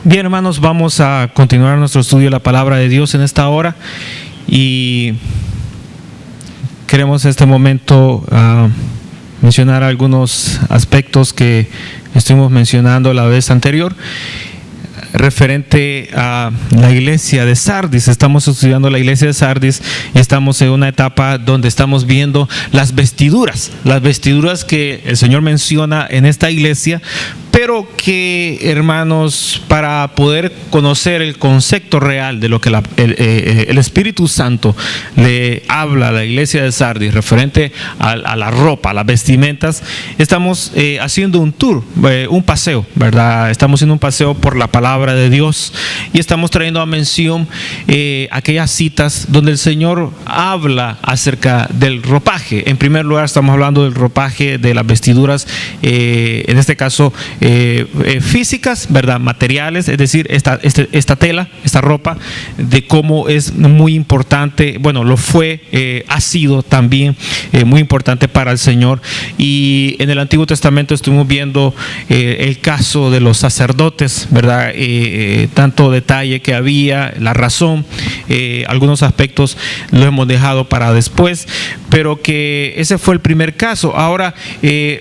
Bien, hermanos, vamos a continuar nuestro estudio de la palabra de Dios en esta hora y queremos en este momento mencionar algunos aspectos que estuvimos mencionando la vez anterior referente a la iglesia de Sardis. Estamos estudiando la iglesia de Sardis y estamos en una etapa donde estamos viendo las vestiduras que el Señor menciona en esta iglesia, pero que, hermanos, para poder conocer el concepto real de lo que el Espíritu Santo le habla a la iglesia de Sardis referente a la ropa, a las vestimentas, estamos haciendo un tour, un paseo, ¿verdad? Estamos haciendo un paseo por la palabra de Dios y estamos trayendo a mención aquellas citas donde el Señor habla acerca del ropaje. En primer lugar, estamos hablando del ropaje de las vestiduras, en este caso físicas, ¿verdad? Materiales, es decir, esta tela, esta ropa, de cómo es muy importante, bueno, lo fue, ha sido también muy importante para el Señor. Y en el Antiguo Testamento estuvimos viendo el caso de los sacerdotes, ¿verdad? Tanto detalle que había, la razón, algunos aspectos los hemos dejado para después, pero que ese fue el primer caso. Ahora,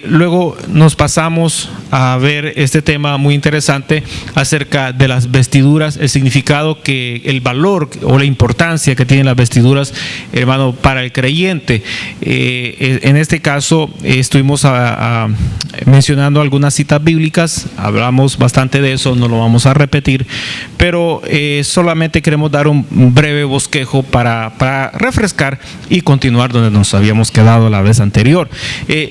luego nos pasamos a ver este tema muy interesante acerca de las vestiduras, el significado, el valor o la importancia que tienen las vestiduras, hermano, para el creyente. En este caso estuvimos mencionando algunas citas bíblicas, hablamos bastante de eso, no lo vamos a repetir, pero solamente queremos dar un breve bosquejo para refrescar y continuar donde nos habíamos quedado la vez anterior.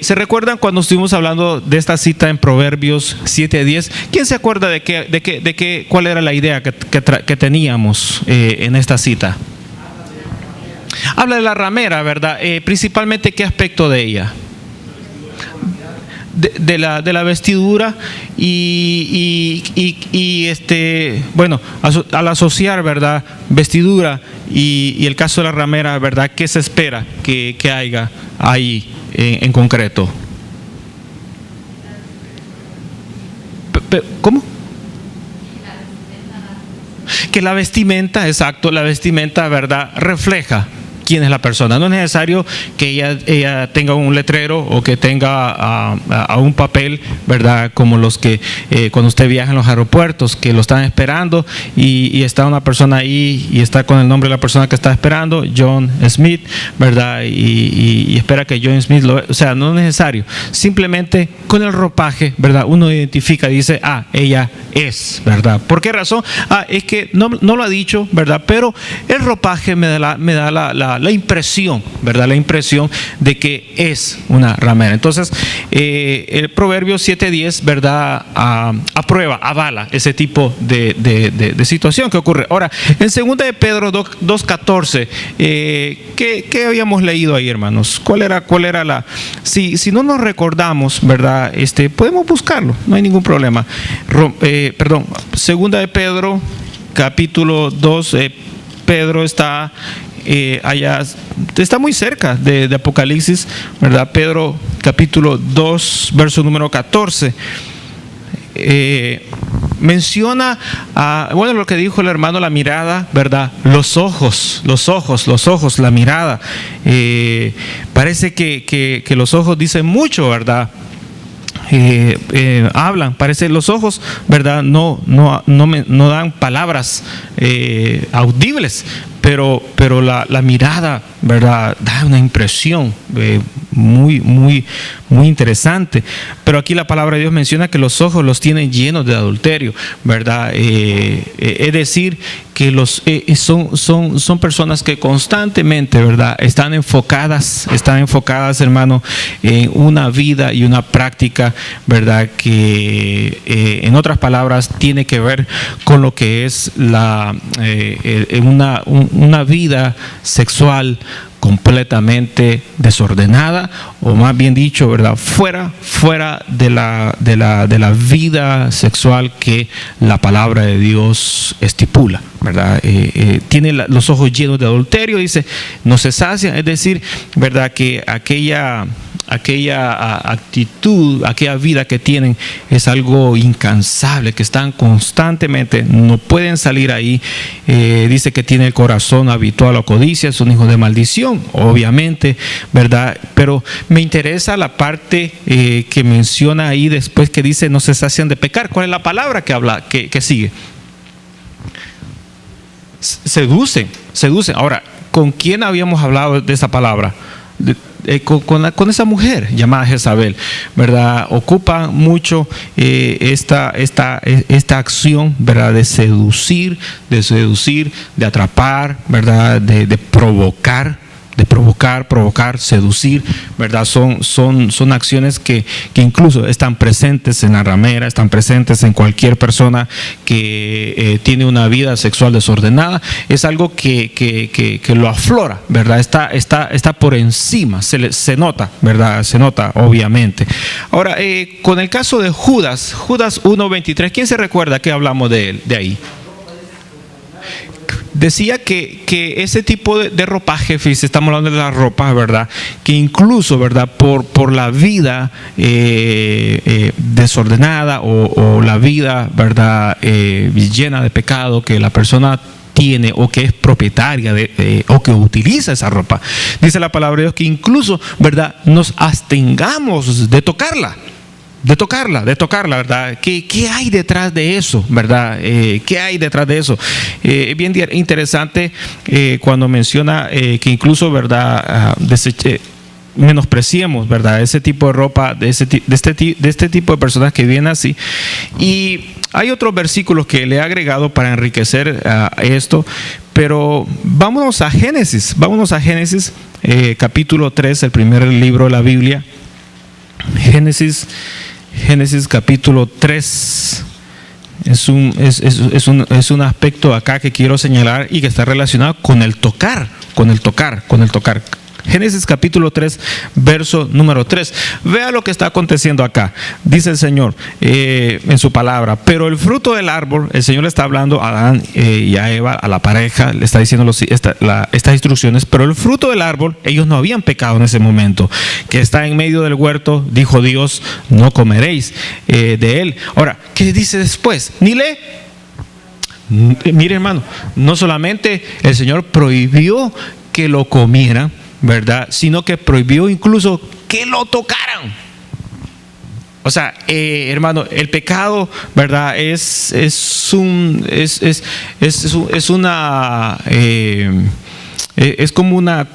¿Se recuerdan cuando estuvimos hablando de esta cita en Proverbios 7:10? ¿Quién se acuerda cuál era la idea que teníamos en esta cita? Habla de la ramera, ¿verdad? Principalmente, ¿qué aspecto de ella? De la vestidura y bueno, al asociar, ¿verdad?, vestidura y el caso de la ramera, ¿verdad?, ¿qué se espera que haya ahí en concreto? ¿Cómo? Que la vestimenta, exacto, la vestimenta, ¿verdad?, refleja quién es la persona. No es necesario que ella tenga un letrero o que tenga a un papel, ¿verdad?, como los que cuando usted viaja en los aeropuertos, que lo están esperando y está una persona ahí y está con el nombre de la persona que está esperando, John Smith, ¿verdad?, y espera que John Smith o sea, no es necesario. Simplemente con el ropaje, ¿verdad?, uno identifica y dice, ella es, ¿verdad? ¿Por qué razón? Es que no lo ha dicho, ¿verdad?, pero el ropaje me da la impresión, ¿verdad?, la impresión de que es una ramera. Entonces, el Proverbio 7:10, ¿verdad?, aprueba, avala ese tipo de situación que ocurre. Ahora, en 2 de Pedro 2:14, ¿qué habíamos leído ahí, hermanos? ¿Cuál era la? Si no nos recordamos, ¿verdad?, podemos buscarlo, no hay ningún problema. 2 de Pedro, capítulo 2, Pedro está allá, está muy cerca de Apocalipsis, ¿verdad? Pedro capítulo 2, verso número 14. Menciona bueno, lo que dijo el hermano, la mirada, ¿verdad? Los ojos, la mirada. Parece que los ojos dicen mucho, ¿verdad? Hablan, parece los ojos, ¿verdad?, no dan palabras audibles, pero la mirada, ¿verdad?, da una impresión muy interesante. Pero aquí la palabra de Dios menciona que los ojos los tienen llenos de adulterio, ¿verdad? Es decir, que son personas que constantemente, ¿verdad?, están enfocadas, hermano, en una vida y una práctica, ¿verdad?, que en otras palabras tiene que ver con lo que es una vida sexual completamente desordenada, o más bien dicho, ¿verdad?, fuera de la vida sexual que la palabra de Dios estipula, ¿verdad? Tiene los ojos llenos de adulterio, dice, no se sacian, es decir, ¿verdad?, que aquella actitud, aquella vida que tienen es algo incansable, que están constantemente, no pueden salir ahí. Dice que tiene el corazón habitual a codicia, son hijos de maldición, obviamente, ¿verdad? Pero me interesa la parte que menciona ahí después, que dice no se sacian de pecar. ¿Cuál es la palabra que habla, que sigue? Seducen. Ahora, ¿con quién habíamos hablado de esa palabra? Con esa mujer llamada Jezabel, ¿verdad? Ocupa mucho esta acción, ¿verdad? De seducir, de atrapar, ¿verdad? De provocar, seducir, ¿verdad? Son acciones que incluso están presentes en la ramera, están presentes en cualquier persona que tiene una vida sexual desordenada. Es algo que lo aflora, ¿verdad? Está por encima, se nota, ¿verdad? Se nota, obviamente. Ahora, con el caso de Judas 1:23, ¿quién se recuerda que hablamos de él, de ahí? Decía que ese tipo de ropaje, fíjese, estamos hablando de la ropa, ¿verdad? Que incluso, ¿verdad? Por la vida desordenada o la vida, ¿verdad? Llena de pecado que la persona tiene o que es propietaria o que utiliza esa ropa. Dice la palabra de Dios que incluso, ¿verdad? Nos abstengamos de tocarla, ¿verdad? ¿Qué hay detrás de eso, verdad? ¿Qué hay detrás de eso? Es bien interesante cuando menciona que incluso, ¿verdad? Menospreciemos, ¿verdad? Ese tipo de ropa, de este tipo de personas que vienen así. Y hay otros versículos que le he agregado para enriquecer esto, pero vámonos a Génesis, capítulo 3, el primer libro de la Biblia. Génesis capítulo 3 es un aspecto acá que quiero señalar y que está relacionado con el tocar. Génesis capítulo 3, verso número 3. Vea lo que está aconteciendo acá. Dice el Señor en su palabra: pero el fruto del árbol, el Señor le está hablando a Adán y a Eva, a la pareja, le está diciendo estas instrucciones. Pero el fruto del árbol, ellos no habían pecado en ese momento, que está en medio del huerto, dijo Dios, no comeréis de él. Ahora, ¿qué dice después? Mire, hermano, no solamente el Señor prohibió que lo comieran, ¿verdad? Sino que prohibió incluso que lo tocaran. O sea, hermano, el pecado, ¿verdad? Es como un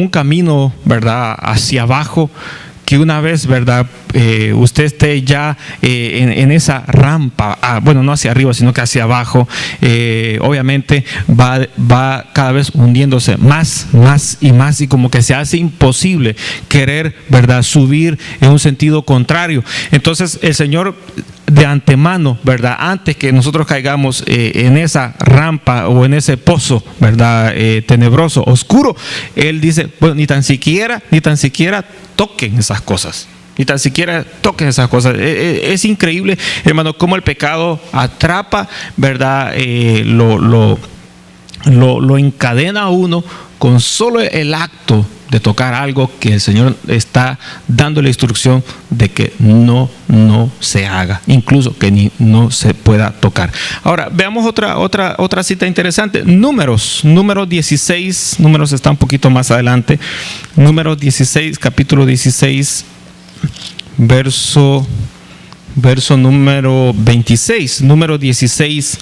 camino, ¿verdad? Hacia abajo, que una vez, ¿verdad? Usted esté ya en esa rampa, bueno, no hacia arriba, sino que hacia abajo, obviamente va cada vez hundiéndose más y más, y como que se hace imposible querer, ¿verdad?, subir en un sentido contrario. Entonces el Señor, de antemano, ¿verdad?, antes que nosotros caigamos en esa rampa o en ese pozo, ¿verdad?, tenebroso, oscuro, Él dice, bueno, ni tan siquiera toquen esas cosas. Ni tan siquiera toquen esas cosas. Es increíble, hermano, cómo el pecado atrapa, ¿verdad? Lo encadena a uno con solo el acto de tocar algo que el Señor está dando la instrucción de que no se haga, incluso que no se pueda tocar. Ahora, veamos otra cita interesante. Números 16, Números está un poquito más adelante. Números 16, capítulo 16, verso número 26. Número 16,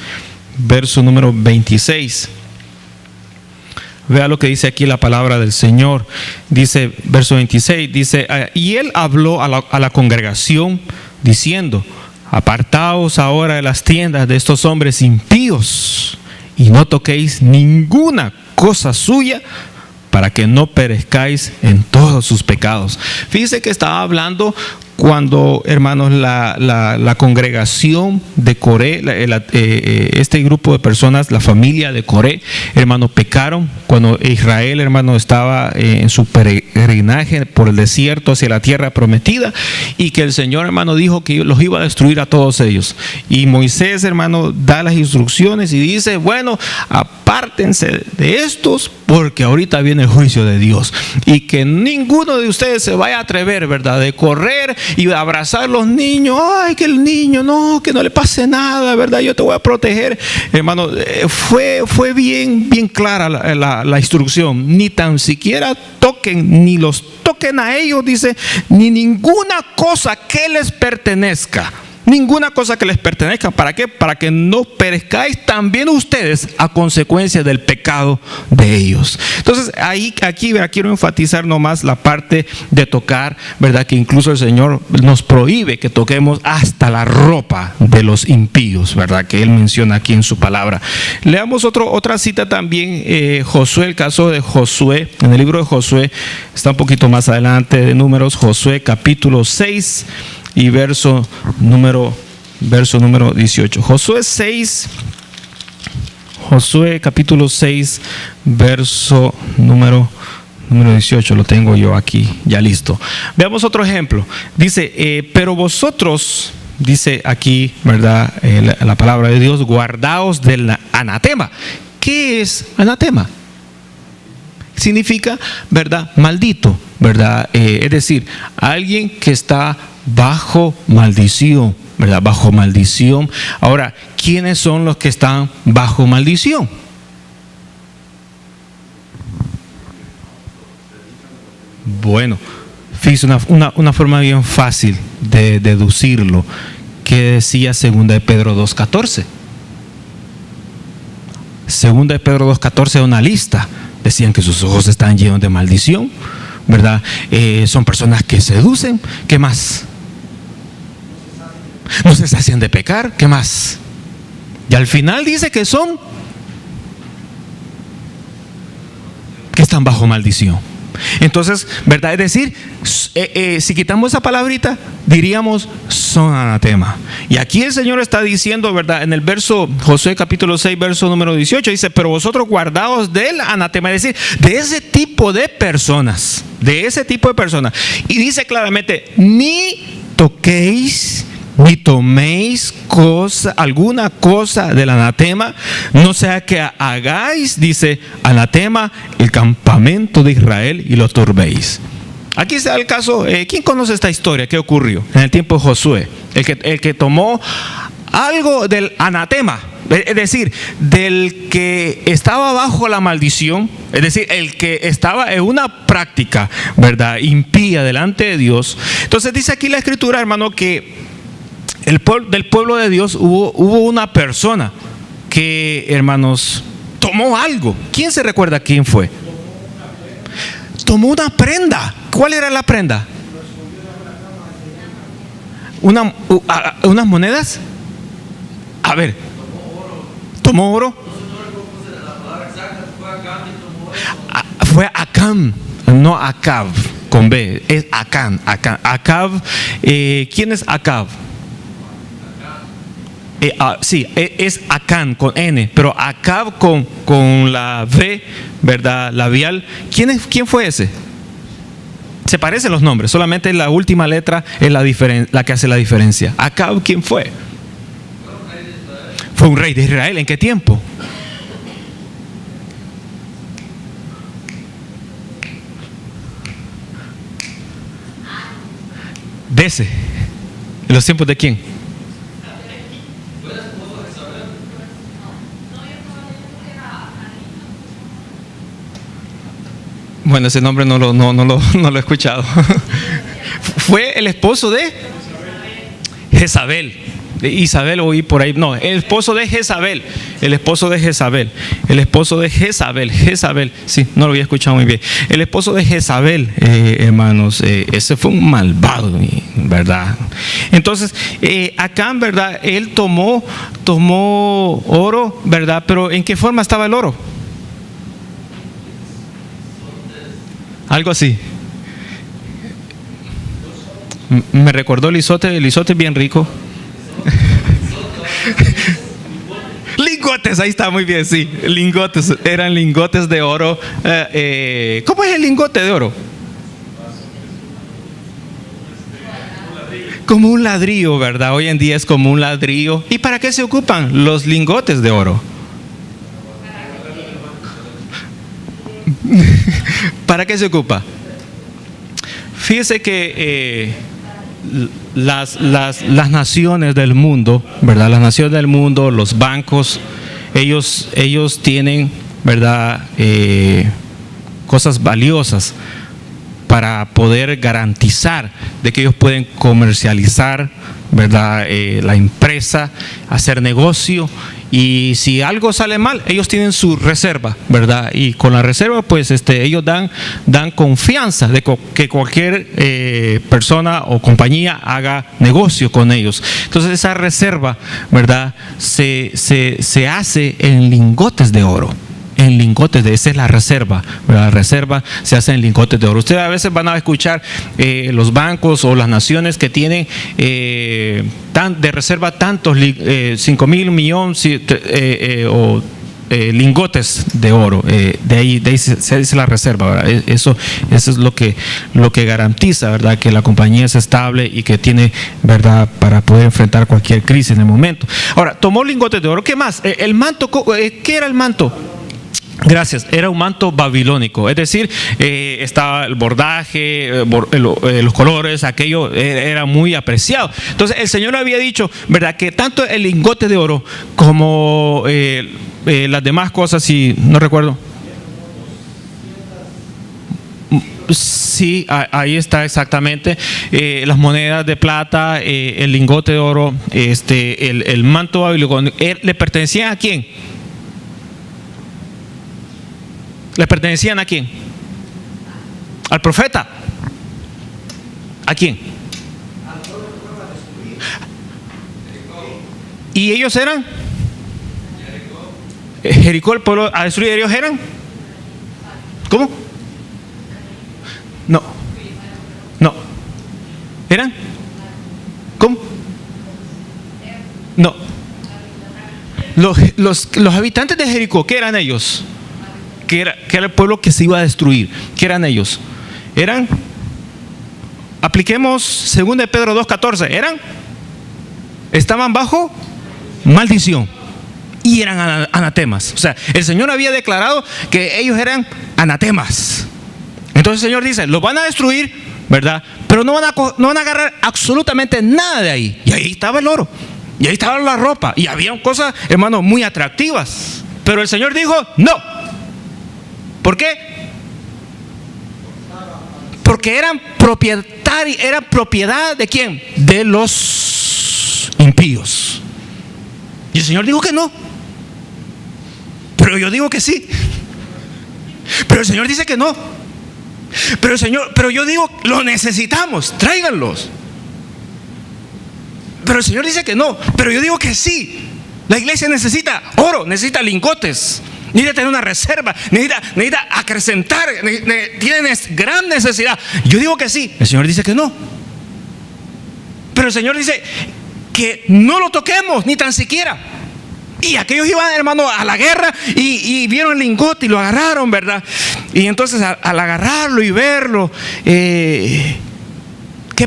verso número 26. Vea lo que dice aquí la palabra del Señor. Dice, verso 26, dice, y él habló a la congregación diciendo: apartaos ahora de las tiendas de estos hombres impíos y no toquéis ninguna cosa suya, para que no perezcáis en todos sus pecados. Fíjese que estaba hablando cuando, hermanos, la congregación de Coré, este grupo de personas, la familia de Coré, hermanos, pecaron cuando Israel, hermano, estaba en su peregrinaje por el desierto hacia la tierra prometida, y que el Señor, hermano, dijo que los iba a destruir a todos ellos. Y Moisés, hermano, da las instrucciones y dice: bueno, apártense de estos, porque ahorita viene el juicio de Dios, y que ninguno de ustedes se vaya a atrever, ¿verdad?, de correr y abrazar a los niños. Ay, que el niño, no, que no le pase nada, ¿verdad?, yo te voy a proteger. Hermano, fue bien clara la instrucción. Ni tan siquiera toquen, ni los toquen a ellos, dice, ni ninguna cosa que les pertenezca. Ninguna cosa que les pertenezca. ¿Para qué? Para que no perezcáis también ustedes a consecuencia del pecado de ellos. Entonces, aquí quiero enfatizar nomás la parte de tocar, ¿verdad? Que incluso el Señor nos prohíbe que toquemos hasta la ropa de los impíos, ¿verdad? Que Él menciona aquí en su palabra. Leamos otra cita también, Josué, el caso de Josué, en el libro de Josué, está un poquito más adelante de Números, Josué capítulo 6. Y verso número 18. Josué capítulo 6, verso número 18. Lo tengo yo aquí, ya listo. Veamos otro ejemplo. Dice, pero vosotros, dice aquí, ¿verdad?, la palabra de Dios, guardaos del anatema. ¿Qué es anatema? Significa, ¿verdad?, maldito, ¿verdad? Es decir, alguien que está bajo maldición, ¿verdad? Bajo maldición. Ahora, ¿quiénes son los que están bajo maldición? Bueno, fíjese una forma bien fácil de deducirlo, que decía 2 de Pedro 2:14. 2 de Pedro 2:14 es una lista. Decían que sus ojos están llenos de maldición, ¿verdad? Son personas que seducen. ¿Qué más? No se sacian de pecar. ¿Qué más? Y al final dice que están bajo maldición. Entonces, ¿verdad? Es decir, si quitamos esa palabrita, diríamos son anatema. Y aquí el Señor está diciendo, ¿verdad?, en el verso, Josué capítulo 6, verso número 18, dice, pero vosotros guardaos del anatema, es decir, de ese tipo de personas, Y dice claramente, ni toquéis, ni toméis alguna cosa del anatema, no sea que hagáis, dice, anatema el campamento de Israel y lo turbéis. Aquí está el caso. ¿Quién conoce esta historia? ¿Qué ocurrió en el tiempo de Josué? El que tomó algo del anatema, es decir, del que estaba bajo la maldición, es decir, el que estaba en una práctica, ¿verdad?, impía delante de Dios. Entonces dice aquí la Escritura, hermano, que del pueblo de Dios hubo una persona que, hermanos, tomó algo. ¿Quién se recuerda quién fue? Tomó una prenda. ¿Cuál era la prenda? ¿Unas monedas? A ver. ¿Tomó oro? Fue Acán, no Acab, con B. Es Acán. Acab. ¿Quién es Acab? Sí, es Acán con N, pero Acab con la V, ¿verdad?, labial. ¿Quién fue ese? Se parecen los nombres, solamente la última letra es la que hace la diferencia. Acab, ¿quién fue? Fue un rey de Israel. ¿En qué tiempo? ¿En los tiempos de quién? Bueno, ese nombre no lo he escuchado. Fue el esposo de Jezabel. De Isabel oí por ahí. No, el esposo de Jezabel. Jezabel. Sí, no lo había escuchado muy bien. El esposo de Jezabel, hermanos, ese fue un malvado, ¿verdad? Entonces, acá, ¿verdad?, él tomó oro, ¿verdad? Pero ¿en qué forma estaba el oro? Algo así. Me recordó el isote es bien rico. Lingotes, ahí está, muy bien, sí. Lingotes, eran lingotes de oro. ¿Cómo es el lingote de oro? Como un ladrillo, ¿verdad? Hoy en día es como un ladrillo. ¿Y para qué se ocupan los lingotes de oro? ¿Para qué se ocupa? Fíjese que las naciones del mundo, ¿verdad? Las naciones del mundo, los bancos, ellos tienen, ¿verdad? Cosas valiosas para poder garantizar de que ellos pueden comercializar, ¿verdad? La empresa, hacer negocio, y si algo sale mal, ellos tienen su reserva, ¿verdad? Y con la reserva, pues ellos dan confianza de que cualquier persona o compañía haga negocio con ellos. Entonces esa reserva, ¿verdad? Se hace en lingotes de oro. En lingotes esa es la reserva, ¿verdad? La reserva se hace en lingotes de oro. Ustedes a veces van a escuchar los bancos o las naciones que tienen de reserva tantos 5,000 millones o lingotes de oro. De ahí se dice la reserva, ¿verdad? Eso es lo que garantiza, ¿verdad? Que la compañía es estable y que tiene, ¿verdad?, para poder enfrentar cualquier crisis en el momento. Ahora, tomó lingotes de oro. ¿Qué más? El manto, ¿qué era el manto? Gracias, era un manto babilónico, es decir, estaba el bordaje, los colores, aquello era muy apreciado. Entonces el Señor había dicho, ¿verdad?, que tanto el lingote de oro como las demás cosas, si no recuerdo. Sí, ahí está exactamente. Las monedas de plata, el lingote de oro, el manto babilónico, ¿le pertenecían a quién? ¿Le pertenecían a quién? ¿Al profeta? ¿A quién? ¿Y ellos eran? Jericó, el pueblo a destruir, ellos eran. ¿Cómo? No. ¿Eran? ¿Cómo? No. Los habitantes de Jericó, ¿qué eran ellos? Que era el pueblo que se iba a destruir. ¿Qué eran ellos? Apliquemos 2 de Pedro 2:14. Estaban bajo maldición y eran anatemas. O sea, el Señor había declarado que ellos eran anatemas. Entonces el Señor dice, los van a destruir, ¿verdad? Pero no van a agarrar absolutamente nada de ahí. Y ahí estaba el oro, y ahí estaba la ropa, y había cosas, hermanos, muy atractivas. Pero el Señor dijo, no. ¿Por qué? Porque eran propiedad de ¿quién? De los impíos. Y el Señor dijo que no. Pero yo digo que sí. Pero el Señor dice que no. Pero yo digo, lo necesitamos, tráiganlos. Pero el Señor dice que no. Pero yo digo que sí. La iglesia necesita oro, necesita lingotes. Necesita tener una reserva, necesita acrecentar, tiene gran necesidad. Yo digo que sí, el Señor dice que no. Pero el Señor dice que no lo toquemos, ni tan siquiera. Y aquellos iban, hermano, a la guerra y vieron el lingote y lo agarraron, ¿verdad? Y entonces al agarrarlo y verlo, ¿qué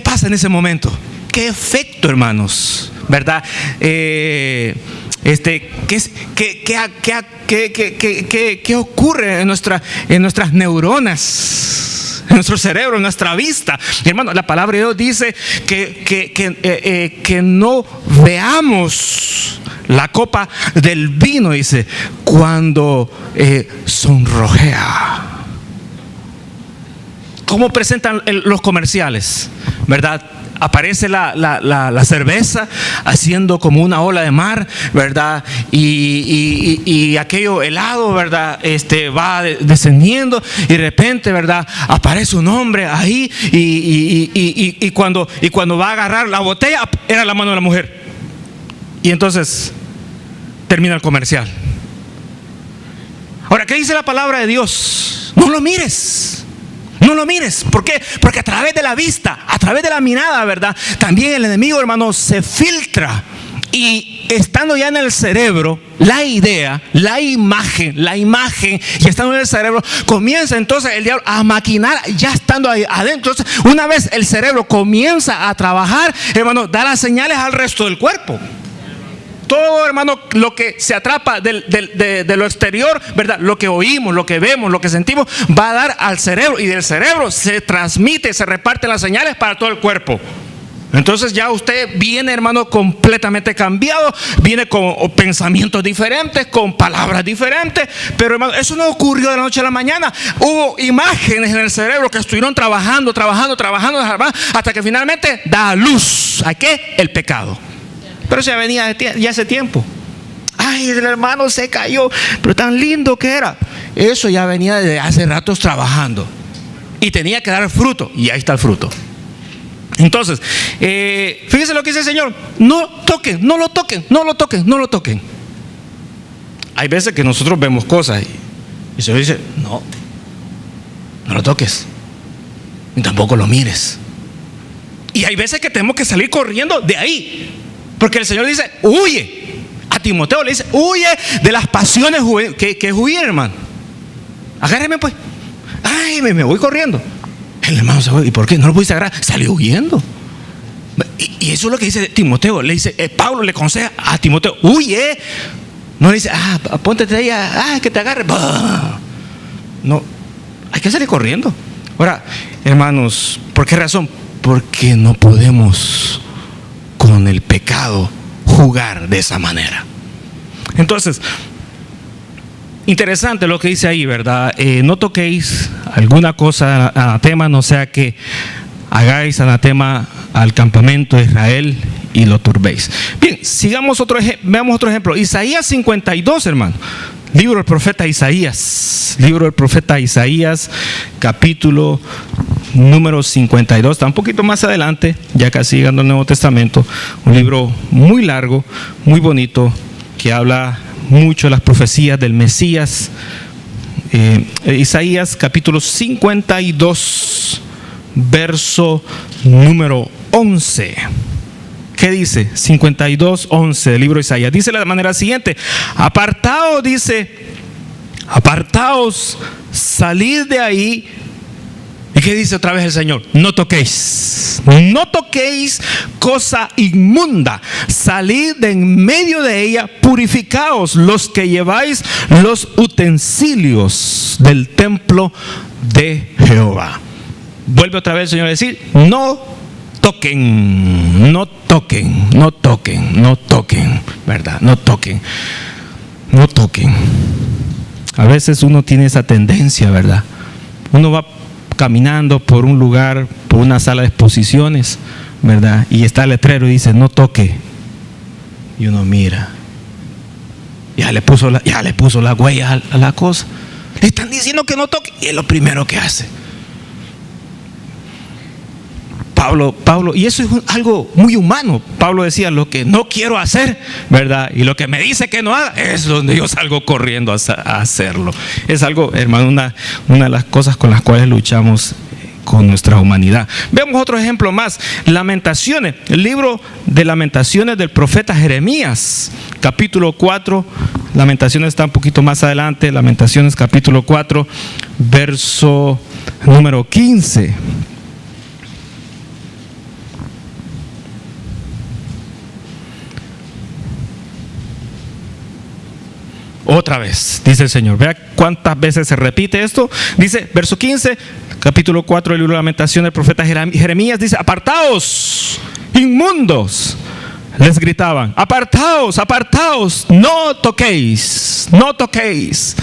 pasa en ese momento? ¿Qué efecto, hermanos? ¿Verdad? ¿Qué ocurre en nuestras neuronas, en nuestro cerebro, en nuestra vista? Hermano, la palabra de Dios dice que no veamos la copa del vino, dice, cuando sonrojea. ¿Cómo presentan los comerciales? ¿Verdad? Aparece la cerveza haciendo como una ola de mar, ¿verdad? Y aquello helado, ¿verdad? Va descendiendo y de repente, ¿verdad? Aparece un hombre ahí y cuando va a agarrar la botella, era la mano de la mujer. Y entonces termina el comercial. Ahora, ¿qué dice la palabra de Dios? No lo mires. No No lo mires. ¿Por qué? Porque a través de la vista, a través de la mirada, ¿verdad? También el enemigo, hermano, se filtra. Y estando ya en el cerebro, la idea, la imagen, y estando en el cerebro, comienza entonces el diablo a maquinar, ya estando ahí adentro. Entonces, una vez el cerebro comienza a trabajar, hermano, da las señales al resto del cuerpo. Todo, hermano, lo que se atrapa de lo exterior, ¿verdad? Lo que oímos, lo que vemos, lo que sentimos, va a dar al cerebro. Y del cerebro se transmite, se reparten las señales para todo el cuerpo. Entonces ya usted viene, hermano, completamente cambiado. Viene con pensamientos diferentes, con palabras diferentes. Pero, hermano, eso no ocurrió de la noche a la mañana. Hubo imágenes en el cerebro que estuvieron trabajando, hasta que finalmente da a luz. ¿A qué? El pecado. Pero eso ya venía ya hace tiempo. Ay, el hermano se cayó, pero tan lindo que era. Eso ya venía desde hace ratos trabajando. Y tenía que dar fruto. Y ahí está el fruto. Entonces, fíjense lo que dice el Señor. No toquen, no lo toquen, no lo toquen, no lo toquen. Hay veces que nosotros vemos cosas y el Señor dice, no lo toques, ni tampoco lo mires. Y hay veces que tenemos que salir corriendo de ahí, porque el Señor dice, huye. A Timoteo le dice, huye de las pasiones juveniles. ¿Qué es huir, hermano? Agárreme pues. Ay, me voy corriendo. El hermano se fue. ¿Y por qué? No lo pudiste agarrar. Salió huyendo. Y eso es lo que dice Timoteo. Le dice, Pablo le aconseja a Timoteo, huye. No le dice, póntete ahí, que te agarre. No, hay que salir corriendo. Ahora, hermanos, ¿por qué razón? Porque no podemos con el pecado jugar de esa manera. Entonces, interesante lo que dice ahí, ¿verdad? No toquéis alguna cosa anatema, no sea que hagáis anatema al campamento de Israel y lo turbéis. Bien, veamos otro ejemplo. Isaías 52, hermano. Libro del profeta Isaías. Libro del profeta Isaías, capítulo número 52. Está un poquito más adelante, ya casi llegando al Nuevo Testamento. Un libro muy largo, muy bonito, que habla mucho de las profecías del Mesías. Isaías capítulo 52, verso número 11. ¿Qué dice? 52:11 del libro de Isaías. Dice de la manera siguiente: apartaos, dice, apartaos, salid de ahí. ¿Y qué dice otra vez el Señor? No toquéis, no toquéis cosa inmunda, salid de en medio de ella, purificaos los que lleváis los utensilios del templo de Jehová. Vuelve otra vez el Señor a decir, no toquen, no toquen, no toquen, no toquen, ¿verdad? No toquen, no toquen. A veces uno tiene esa tendencia, ¿verdad? Uno va caminando por un lugar, por una sala de exposiciones, ¿verdad? Y está el letrero y dice, no toque. Y uno mira, ya le puso la huella a la cosa. Le están diciendo que no toque y es lo primero que hace. Pablo, y eso es algo muy humano. Pablo decía, lo que no quiero hacer, ¿verdad? Y lo que me dice que no haga, es donde yo salgo corriendo a hacerlo. Es algo, hermano, una de las cosas con las cuales luchamos con nuestra humanidad. Veamos otro ejemplo más. Lamentaciones, el libro de Lamentaciones del profeta Jeremías, capítulo 4. Lamentaciones está un poquito más adelante. Lamentaciones capítulo 4, verso número 15. Otra vez, dice el Señor. Vea cuántas veces se repite esto. Dice, verso 15, capítulo 4 del libro de Lamentaciones del profeta Jeremías, dice, apartaos, inmundos. Les gritaban, apartaos, apartaos, no toquéis, no toquéis.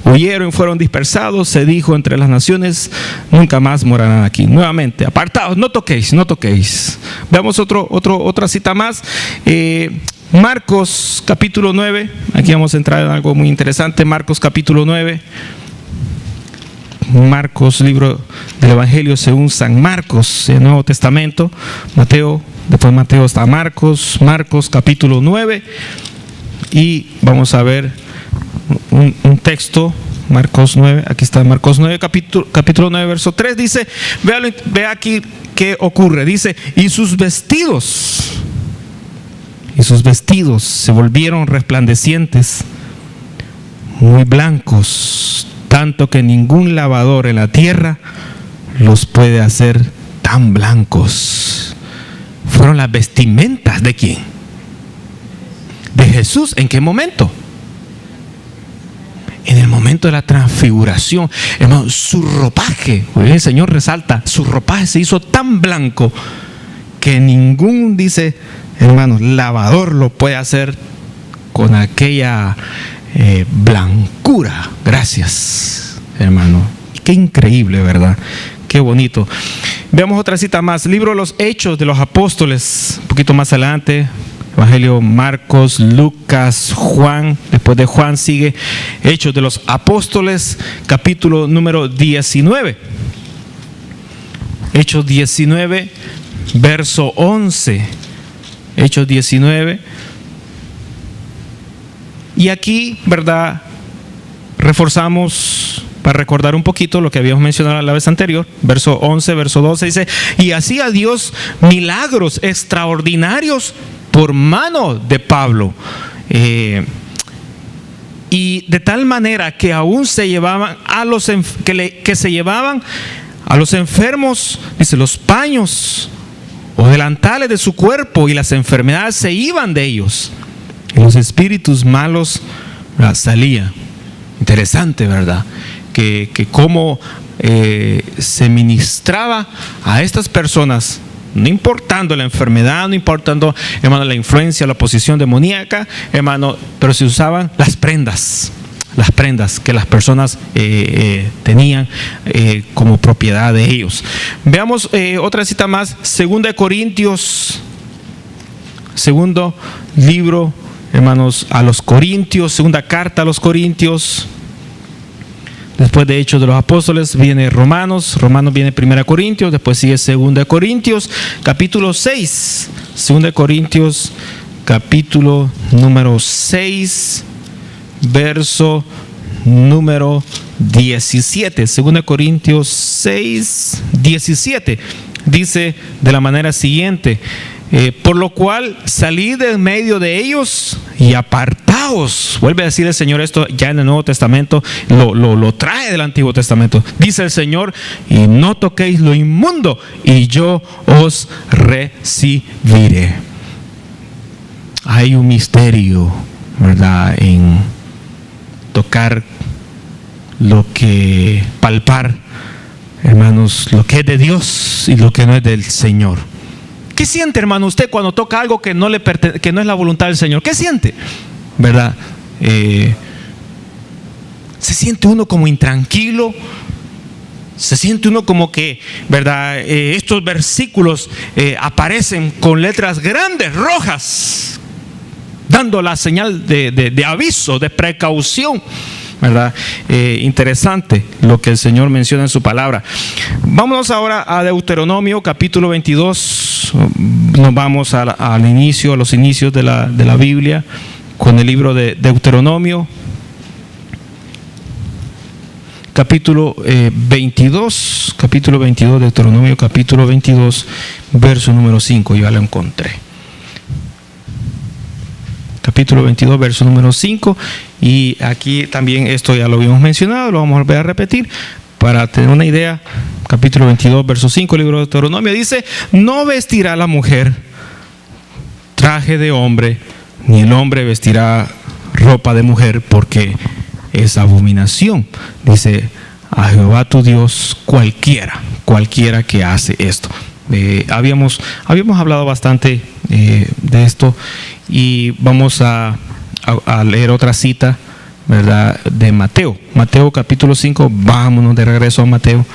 Huyeron y fueron dispersados, se dijo entre las naciones, nunca más morarán aquí. Nuevamente, apartaos, no toquéis, no toquéis. Veamos otra cita más. Marcos capítulo 9, aquí vamos a entrar en algo muy interesante. Marcos capítulo 9, Marcos, libro del Evangelio según San Marcos, el Nuevo Testamento. Mateo, después Mateo está Marcos capítulo 9, y vamos a ver un texto Marcos 9, aquí está Marcos 9, capítulo 9, verso 3, dice, vea aquí qué ocurre, dice, y sus vestidos se volvieron resplandecientes, muy blancos, tanto que ningún lavador en la tierra los puede hacer tan blancos. Fueron las vestimentas ¿de quién? De Jesús. ¿En qué momento? En el momento de la transfiguración, hermano, su ropaje, el Señor resalta, su ropaje se hizo tan blanco que ningún, dice, hermanos, lavador lo puede hacer con aquella blancura. Gracias, hermano. Qué increíble, ¿verdad? Qué bonito. Veamos otra cita más. Libro de los Hechos de los Apóstoles, un poquito más adelante. Evangelio Marcos, Lucas, Juan. Después de Juan sigue Hechos de los Apóstoles, capítulo número 19. Hechos 19, verso 11. Hechos 19. Y aquí, ¿verdad? Reforzamos para recordar un poquito lo que habíamos mencionado la vez anterior. Verso 11, verso 12 dice, y hacía Dios milagros extraordinarios por mano de Pablo, y de tal manera que aún se llevaban a los se llevaban a los enfermos, dice, los paños o delantales de su cuerpo, y las enfermedades se iban de ellos, y los espíritus malos salían. Interesante, ¿verdad? Que cómo se ministraba a estas personas, no importando la enfermedad, no importando, hermano, la influencia, la posición demoníaca, hermano, pero se usaban las prendas que las personas tenían como propiedad de ellos. Veamos otra cita más, 2 Corintios, segundo libro, hermanos, a los Corintios, segunda carta a los Corintios. Después de Hechos de los Apóstoles viene Romanos viene 1 Corintios, después sigue 2 Corintios, capítulo 6. 2 Corintios, capítulo número 6, verso número 17. 2 Corintios 6, 17. Dice de la manera siguiente, por lo cual salid de medio de ellos y apartaos. Vuelve a decir el Señor esto ya en el Nuevo Testamento, lo trae del Antiguo Testamento. Dice el Señor, y no toquéis lo inmundo, y yo os recibiré. Hay un misterio, ¿verdad?, en tocar lo que, palpar, hermanos, lo que es de Dios y lo que no es del Señor. ¿Qué siente, hermano, usted cuando toca algo que no es la voluntad del Señor? ¿Qué siente? ¿Verdad? Se siente uno como intranquilo. Se siente uno como que, ¿verdad? Estos versículos aparecen con letras grandes, rojas, dando la señal de aviso, de precaución, ¿verdad? Interesante lo que el Señor menciona en su palabra. Vámonos ahora a Deuteronomio capítulo 22. Nos vamos al inicio, a los inicios de la Biblia, con el libro de Deuteronomio capítulo 22, Deuteronomio capítulo 22, verso número 5. Yo ya lo encontré. Capítulo 22, verso número 5. Y aquí también esto ya lo habíamos mencionado, lo vamos a volver a repetir para tener una idea. Capítulo 22, verso 5, libro de Deuteronomio dice, no vestirá la mujer traje de hombre, ni el hombre vestirá ropa de mujer, porque es abominación, dice, a Jehová tu Dios cualquiera que hace esto. Habíamos hablado bastante de esto, y vamos a leer otra cita, ¿verdad?, de Mateo capítulo 5. Vámonos de regreso a Mateo,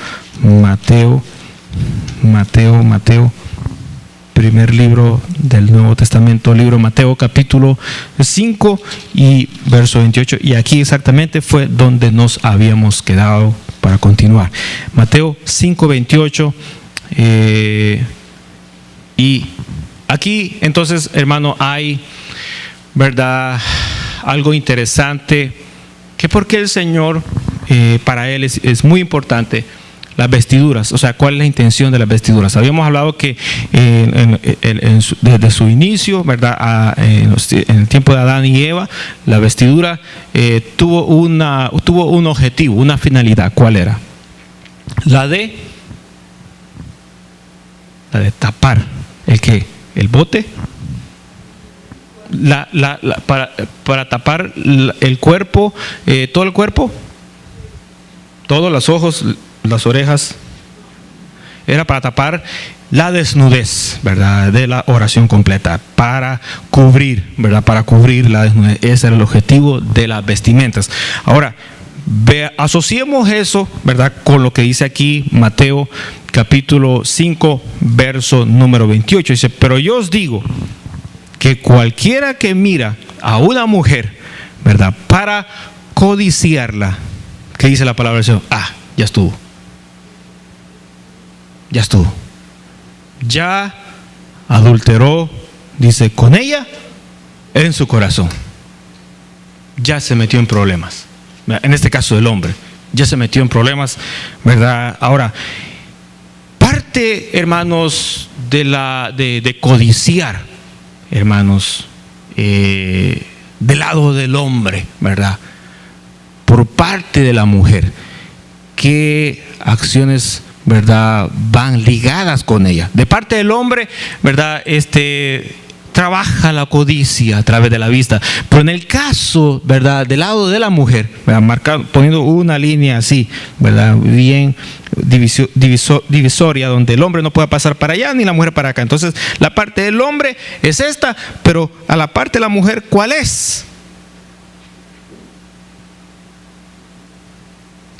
primer libro del Nuevo Testamento, libro de Mateo capítulo 5 y verso 28, y aquí exactamente fue donde nos habíamos quedado para continuar. Mateo 5, 28, y aquí entonces, hermano, hay, ¿verdad?, algo interesante, que porque el Señor para él es muy importante las vestiduras, o sea, cuál es la intención de las vestiduras. Habíamos hablado que desde su inicio, ¿verdad? En el tiempo de Adán y Eva, la vestidura tuvo un objetivo, una finalidad. ¿Cuál era? La de tapar el bote, para tapar el cuerpo, todo el cuerpo, todos los ojos, las orejas. Era para tapar la desnudez, ¿verdad? De la oración completa, para cubrir, ¿verdad? Para cubrir la desnudez. Ese era el objetivo de las vestimentas. Ahora, asociemos eso, ¿verdad? Con lo que dice aquí Mateo capítulo 5, verso número 28. Dice: pero yo os digo que cualquiera que mira a una mujer, ¿verdad? Para codiciarla, ¿qué dice la palabra del Señor? Ya estuvo. Ya estuvo. Ya adulteró, dice, con ella en su corazón. Ya se metió en problemas. En este caso el hombre, ya se metió en problemas, ¿verdad? Ahora, parte, hermanos, de codiciar, hermanos, del lado del hombre, ¿verdad? Por parte de la mujer, ¿qué acciones, verdad, van ligadas con ella? De parte del hombre, verdad, trabaja la codicia a través de la vista. Pero en el caso, verdad, del lado de la mujer, ¿verdad? Poniendo una línea así, verdad, bien divisoria, donde el hombre no puede pasar para allá ni la mujer para acá. Entonces, la parte del hombre es esta, pero a la parte de la mujer, ¿cuál es?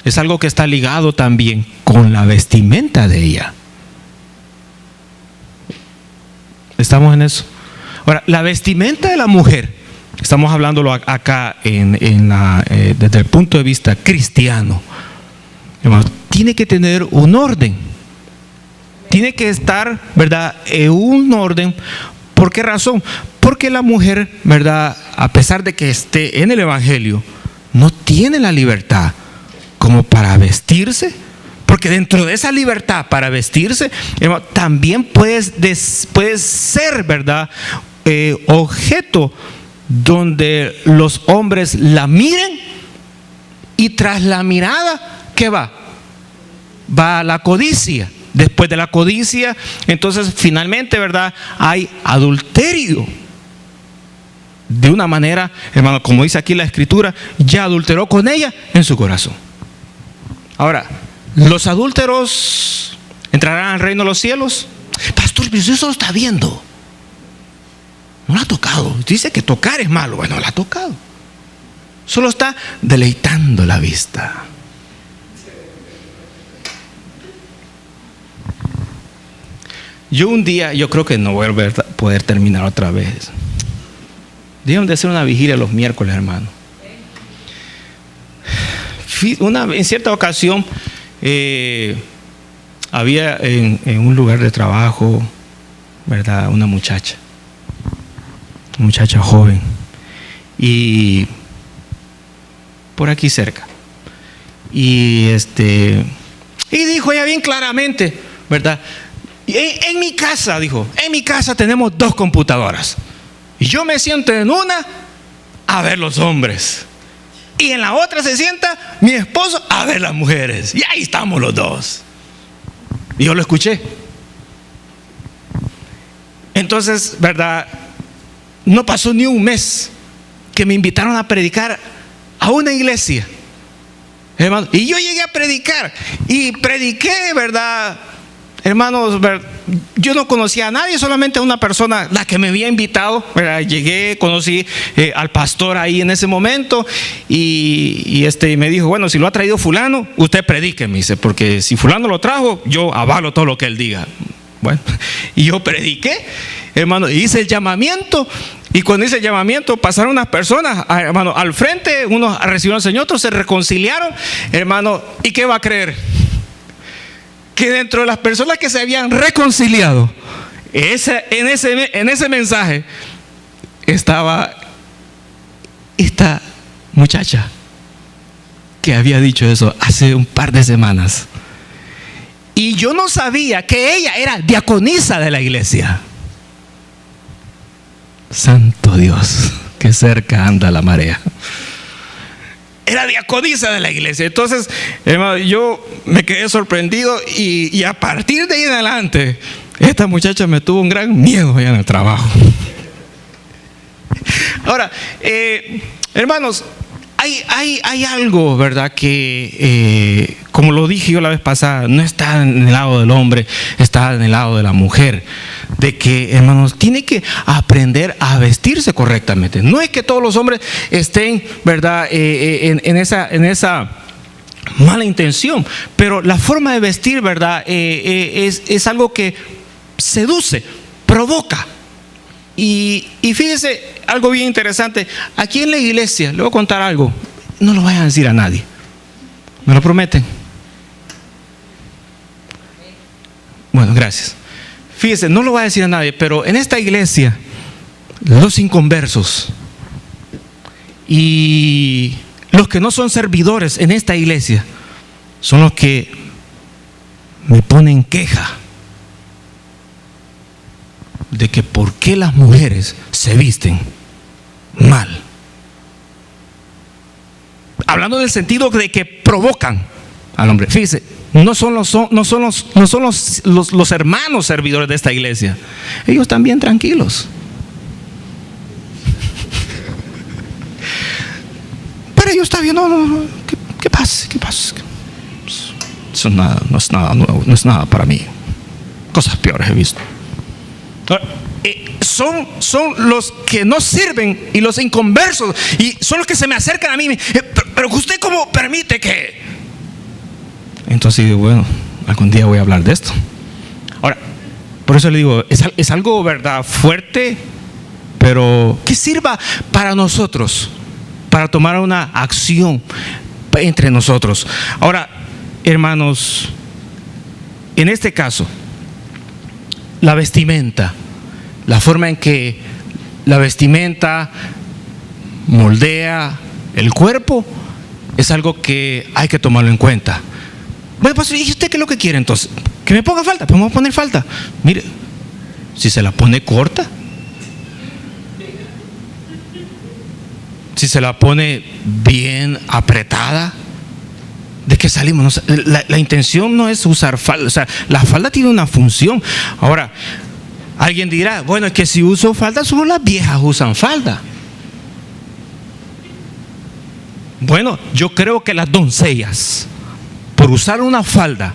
Es algo que está ligado también con la vestimenta de ella. ¿Estamos en eso? Ahora, la vestimenta de la mujer, estamos hablándolo acá desde el punto de vista cristiano, hermanos, tiene que tener un orden. Tiene que estar, ¿verdad?, en un orden. ¿Por qué razón? Porque la mujer, ¿verdad?, a pesar de que esté en el Evangelio, no tiene la libertad como para vestirse, porque dentro de esa libertad para vestirse, hermano, también puede ser, ¿verdad?, objeto donde los hombres la miren, y tras la mirada, ¿qué va? Va la codicia. Después de la codicia, entonces finalmente, ¿verdad?, hay adulterio. De una manera, hermano, como dice aquí la Escritura, ya adulteró con ella en su corazón. Ahora, ¿los adúlteros entrarán al reino de los cielos? Pastor, pero eso lo está viendo. No la ha tocado. Dice que tocar es malo. Bueno, la ha tocado. Solo está deleitando la vista. Yo un día, yo creo que no voy a poder terminar otra vez. Deben de hacer una vigilia los miércoles, hermano. En cierta ocasión había en un lugar de trabajo, ¿verdad?, una muchacha joven, y por aquí cerca, y dijo ella bien claramente, ¿verdad?, en mi casa, dijo, en mi casa tenemos 2 computadoras, y yo me siento en una a ver los hombres, y en la otra se sienta mi esposo a ver las mujeres, y ahí estamos los dos. Y yo lo escuché. Entonces, ¿verdad?, no pasó ni un mes que me invitaron a predicar a una iglesia, hermano, y yo llegué a predicar y prediqué, ¿verdad?, hermanos, yo no conocía a nadie, solamente a una persona, la que me había invitado, ¿verdad? Llegué, conocí al pastor ahí en ese momento, y me dijo, bueno, si lo ha traído fulano, usted predique, me dice, porque si fulano lo trajo, yo avalo todo lo que él diga. Bueno, y yo prediqué, hermano, y hice el llamamiento, y cuando hice el llamamiento pasaron unas personas, hermano, al frente, unos recibieron al Señor, otros se reconciliaron, hermano, ¿y qué va a creer? Que dentro de las personas que se habían reconciliado, en ese mensaje estaba esta muchacha. que había dicho eso hace un par de semanas. Y yo no sabía que ella era diaconisa de la iglesia. Santo Dios, que cerca anda la marea. Era diaconisa de la iglesia. Entonces, hermano, yo me quedé sorprendido y a partir de ahí en adelante, esta muchacha me tuvo un gran miedo allá en el trabajo. Ahora, hermanos, hay algo, ¿verdad? Que, como lo dije yo la vez pasada, no está en el lado del hombre, está en el lado de la mujer. De que, hermanos, tiene que aprender a vestirse correctamente. No es que todos los hombres estén, ¿verdad? En esa mala intención, pero la forma de vestir, ¿verdad? Es algo que seduce, provoca. Y fíjese algo bien interesante. Aquí en la iglesia, le voy a contar algo. No lo vayan a decir a nadie. ¿Me lo prometen? Bueno, gracias. Fíjese, no lo voy a decir a nadie, pero en esta iglesia, los inconversos y los que no son servidores en esta iglesia son los que me ponen queja de que por qué las mujeres se visten mal. Hablando del sentido de que provocan al hombre. Fíjese, no son los hermanos servidores de esta iglesia. Ellos también tranquilos. Pero ellos están bien, no, ¿qué pasa? Eso no es nada nuevo, no es nada para mí. Cosas peores he visto. Son los que no sirven y los inconversos, y son los que se me acercan a mí. Pero usted ¿cómo permite que? Entonces digo, bueno, algún día voy a hablar de esto. Ahora, por eso le digo, es algo, ¿verdad?, fuerte, pero que sirva para nosotros, para tomar una acción entre nosotros. Ahora, hermanos, en este caso, la vestimenta, la forma en que la vestimenta moldea el cuerpo, es algo que hay que tomarlo en cuenta. Bueno, pues, ¿y usted qué es lo que quiere entonces? ¿Que me ponga falda? Pues vamos a poner falda. Mire, si se la pone corta, si se la pone bien apretada, ¿de qué salimos? La intención no es usar falda. O sea, la falda tiene una función. Ahora, alguien dirá, bueno, es que si uso falda, solo las viejas usan falda. Bueno, yo creo que las doncellas, por usar una falda,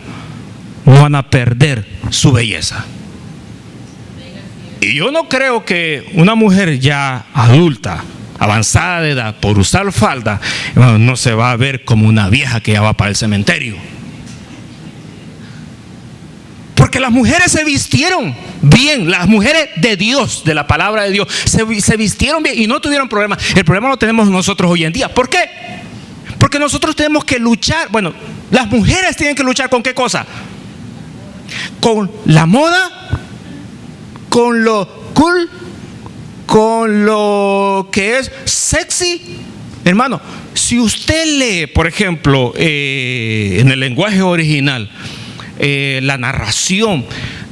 no van a perder su belleza. Y yo no creo que una mujer ya adulta, avanzada de edad, por usar falda, no se va a ver como una vieja que ya va para el cementerio. Porque las mujeres se vistieron bien, las mujeres de Dios, de la palabra de Dios, se vistieron bien y no tuvieron problema. El problema lo tenemos nosotros hoy en día. ¿Por qué? Porque nosotros tenemos que luchar. Bueno, las mujeres tienen que luchar ¿con qué cosa? Con la moda, con lo cool, con lo que es sexy. Hermano, si usted lee, por ejemplo, en el lenguaje original, la narración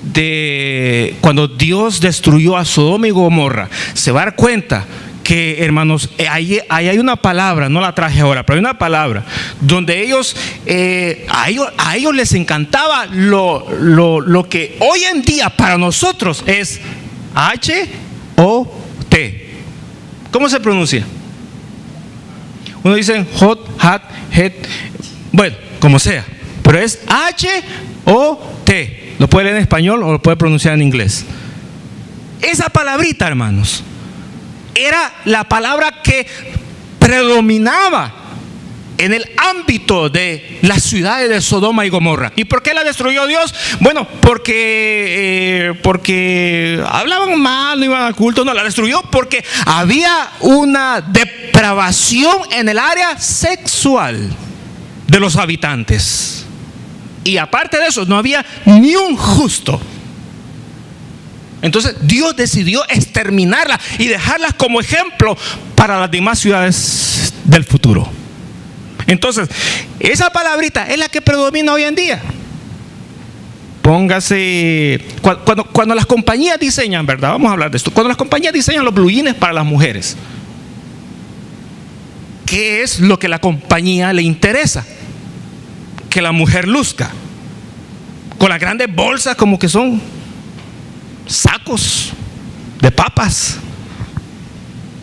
de cuando Dios destruyó a Sodoma y Gomorra, se va a dar cuenta que, hermanos, ahí hay una palabra, no la traje ahora, pero hay una palabra donde ellos, a ellos les encantaba lo que hoy en día para nosotros es H-O-T. ¿Cómo se pronuncia? Uno dice hot, hat, head, bueno, como sea, pero es H-O-T. Lo puede leer en español o lo puede pronunciar en inglés. Esa palabrita, hermanos, era la palabra que predominaba en el ámbito de las ciudades de Sodoma y Gomorra. ¿Y por qué la destruyó Dios? Bueno, porque hablaban mal, no iban al culto. No, la destruyó porque había una depravación en el área sexual de los habitantes. Y aparte de eso, no había ni un justo. Entonces Dios decidió exterminarlas y dejarlas como ejemplo para las demás ciudades del futuro. Entonces, esa palabrita es la que predomina hoy en día. Póngase, cuando las compañías diseñan, ¿verdad? Vamos a hablar de esto. Cuando las compañías diseñan los blue jeans para las mujeres, ¿qué es lo que a la compañía le interesa? Que la mujer luzca. Con las grandes bolsas como que son sacos de papas.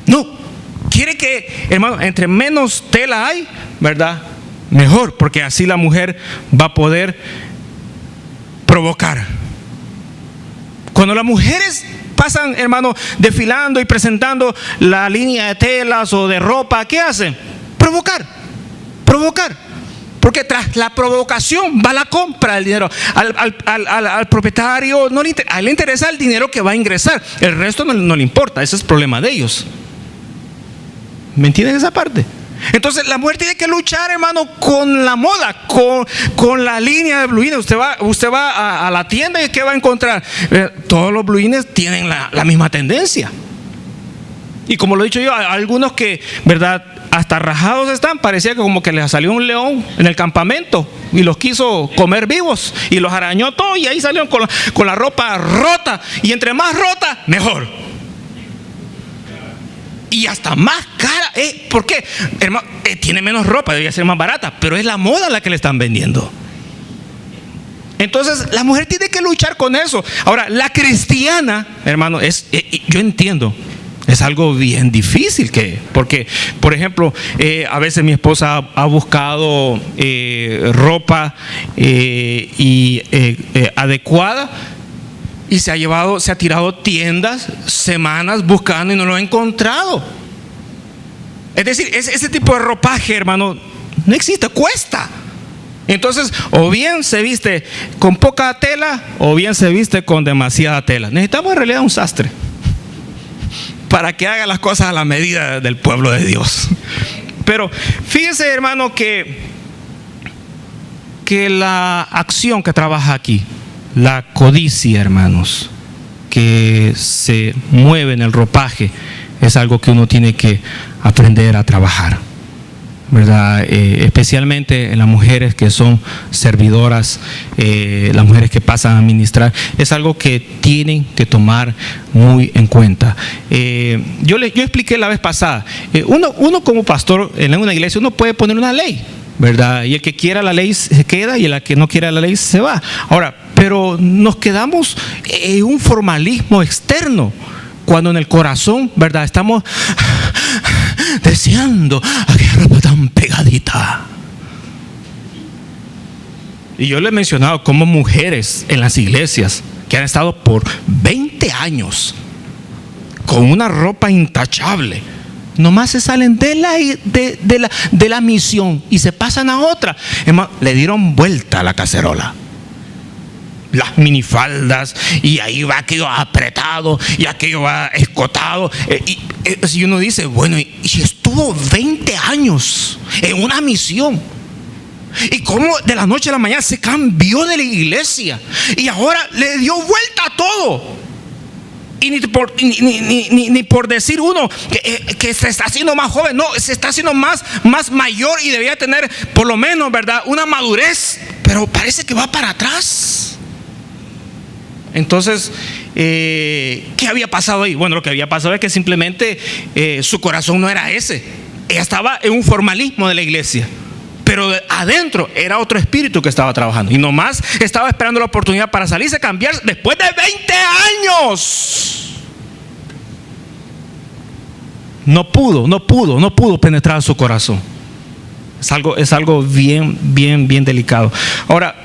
No, quiere que, hermano, entre menos tela hay, ¿verdad? Mejor, porque así la mujer va a poder provocar. Cuando las mujeres pasan, hermano, desfilando y presentando la línea de telas o de ropa, ¿qué hacen? Provocar. Porque tras la provocación va la compra del dinero. Al propietario a él le interesa el dinero que va a ingresar. El resto no le importa. Ese es el problema de ellos. ¿Me entienden esa parte? Entonces la mujer tiene que luchar, hermano, con la moda, con la línea de blue jeans. Usted va a la tienda y ¿qué va a encontrar? Todos los blue jeans tienen la misma tendencia. Y como lo he dicho yo, hay algunos que, ¿verdad?, hasta rajados están. Parecía que como que les salió un león en el campamento y los quiso comer vivos y los arañó todo, y ahí salieron con la ropa rota. Y entre más rota, mejor. Y hasta más cara. ¿Por qué? Hermano, tiene menos ropa, debería ser más barata, pero es la moda la que le están vendiendo. Entonces la mujer tiene que luchar con eso. Ahora, la cristiana, hermano, yo entiendo, es algo bien difícil, porque, por ejemplo, a veces mi esposa ha buscado ropa adecuada, y se ha tirado tiendas, semanas buscando y no lo ha encontrado. Es decir, ese tipo de ropaje, hermano, no existe, cuesta. Entonces, o bien se viste con poca tela, o bien se viste con demasiada tela. Necesitamos en realidad un sastre para que haga las cosas a la medida del pueblo de Dios. Pero fíjese, hermano, que la acción que trabaja aquí, la codicia, hermanos, que se mueve en el ropaje, es algo que uno tiene que aprender a trabajar, ¿verdad? Especialmente en las mujeres que son servidoras, las mujeres que pasan a ministrar, es algo que tienen que tomar muy en cuenta. Yo expliqué la vez pasada, uno como pastor en una iglesia, uno puede poner una ley, ¿verdad? Y el que quiera la ley se queda, y el que no quiera la ley se va. Ahora, pero nos quedamos en un formalismo externo, cuando en el corazón, ¿verdad?, estamos deseando aquella ropa tan pegadita. Y yo le he mencionado como mujeres en las iglesias que han estado por 20 años con una ropa intachable, nomás se salen de la misión y se pasan a otra. Le dieron vuelta a la cacerola. Las minifaldas, y ahí va aquello apretado y aquello va escotado, y uno dice, bueno, y estuvo 20 años en una misión, y cómo de la noche a la mañana se cambió de la iglesia y ahora le dio vuelta a todo. Y ni por decir uno que se está haciendo más joven, no, se está haciendo más mayor, y debía tener por lo menos, ¿verdad?, una madurez, pero parece que va para atrás. Entonces, ¿qué había pasado ahí? Bueno, lo que había pasado es que simplemente su corazón no era ese. Ella estaba en un formalismo de la iglesia, pero adentro era otro espíritu que estaba trabajando, y nomás estaba esperando la oportunidad para salirse, cambiar después de 20 años. No pudo penetrar su corazón. Es algo bien delicado. Ahora,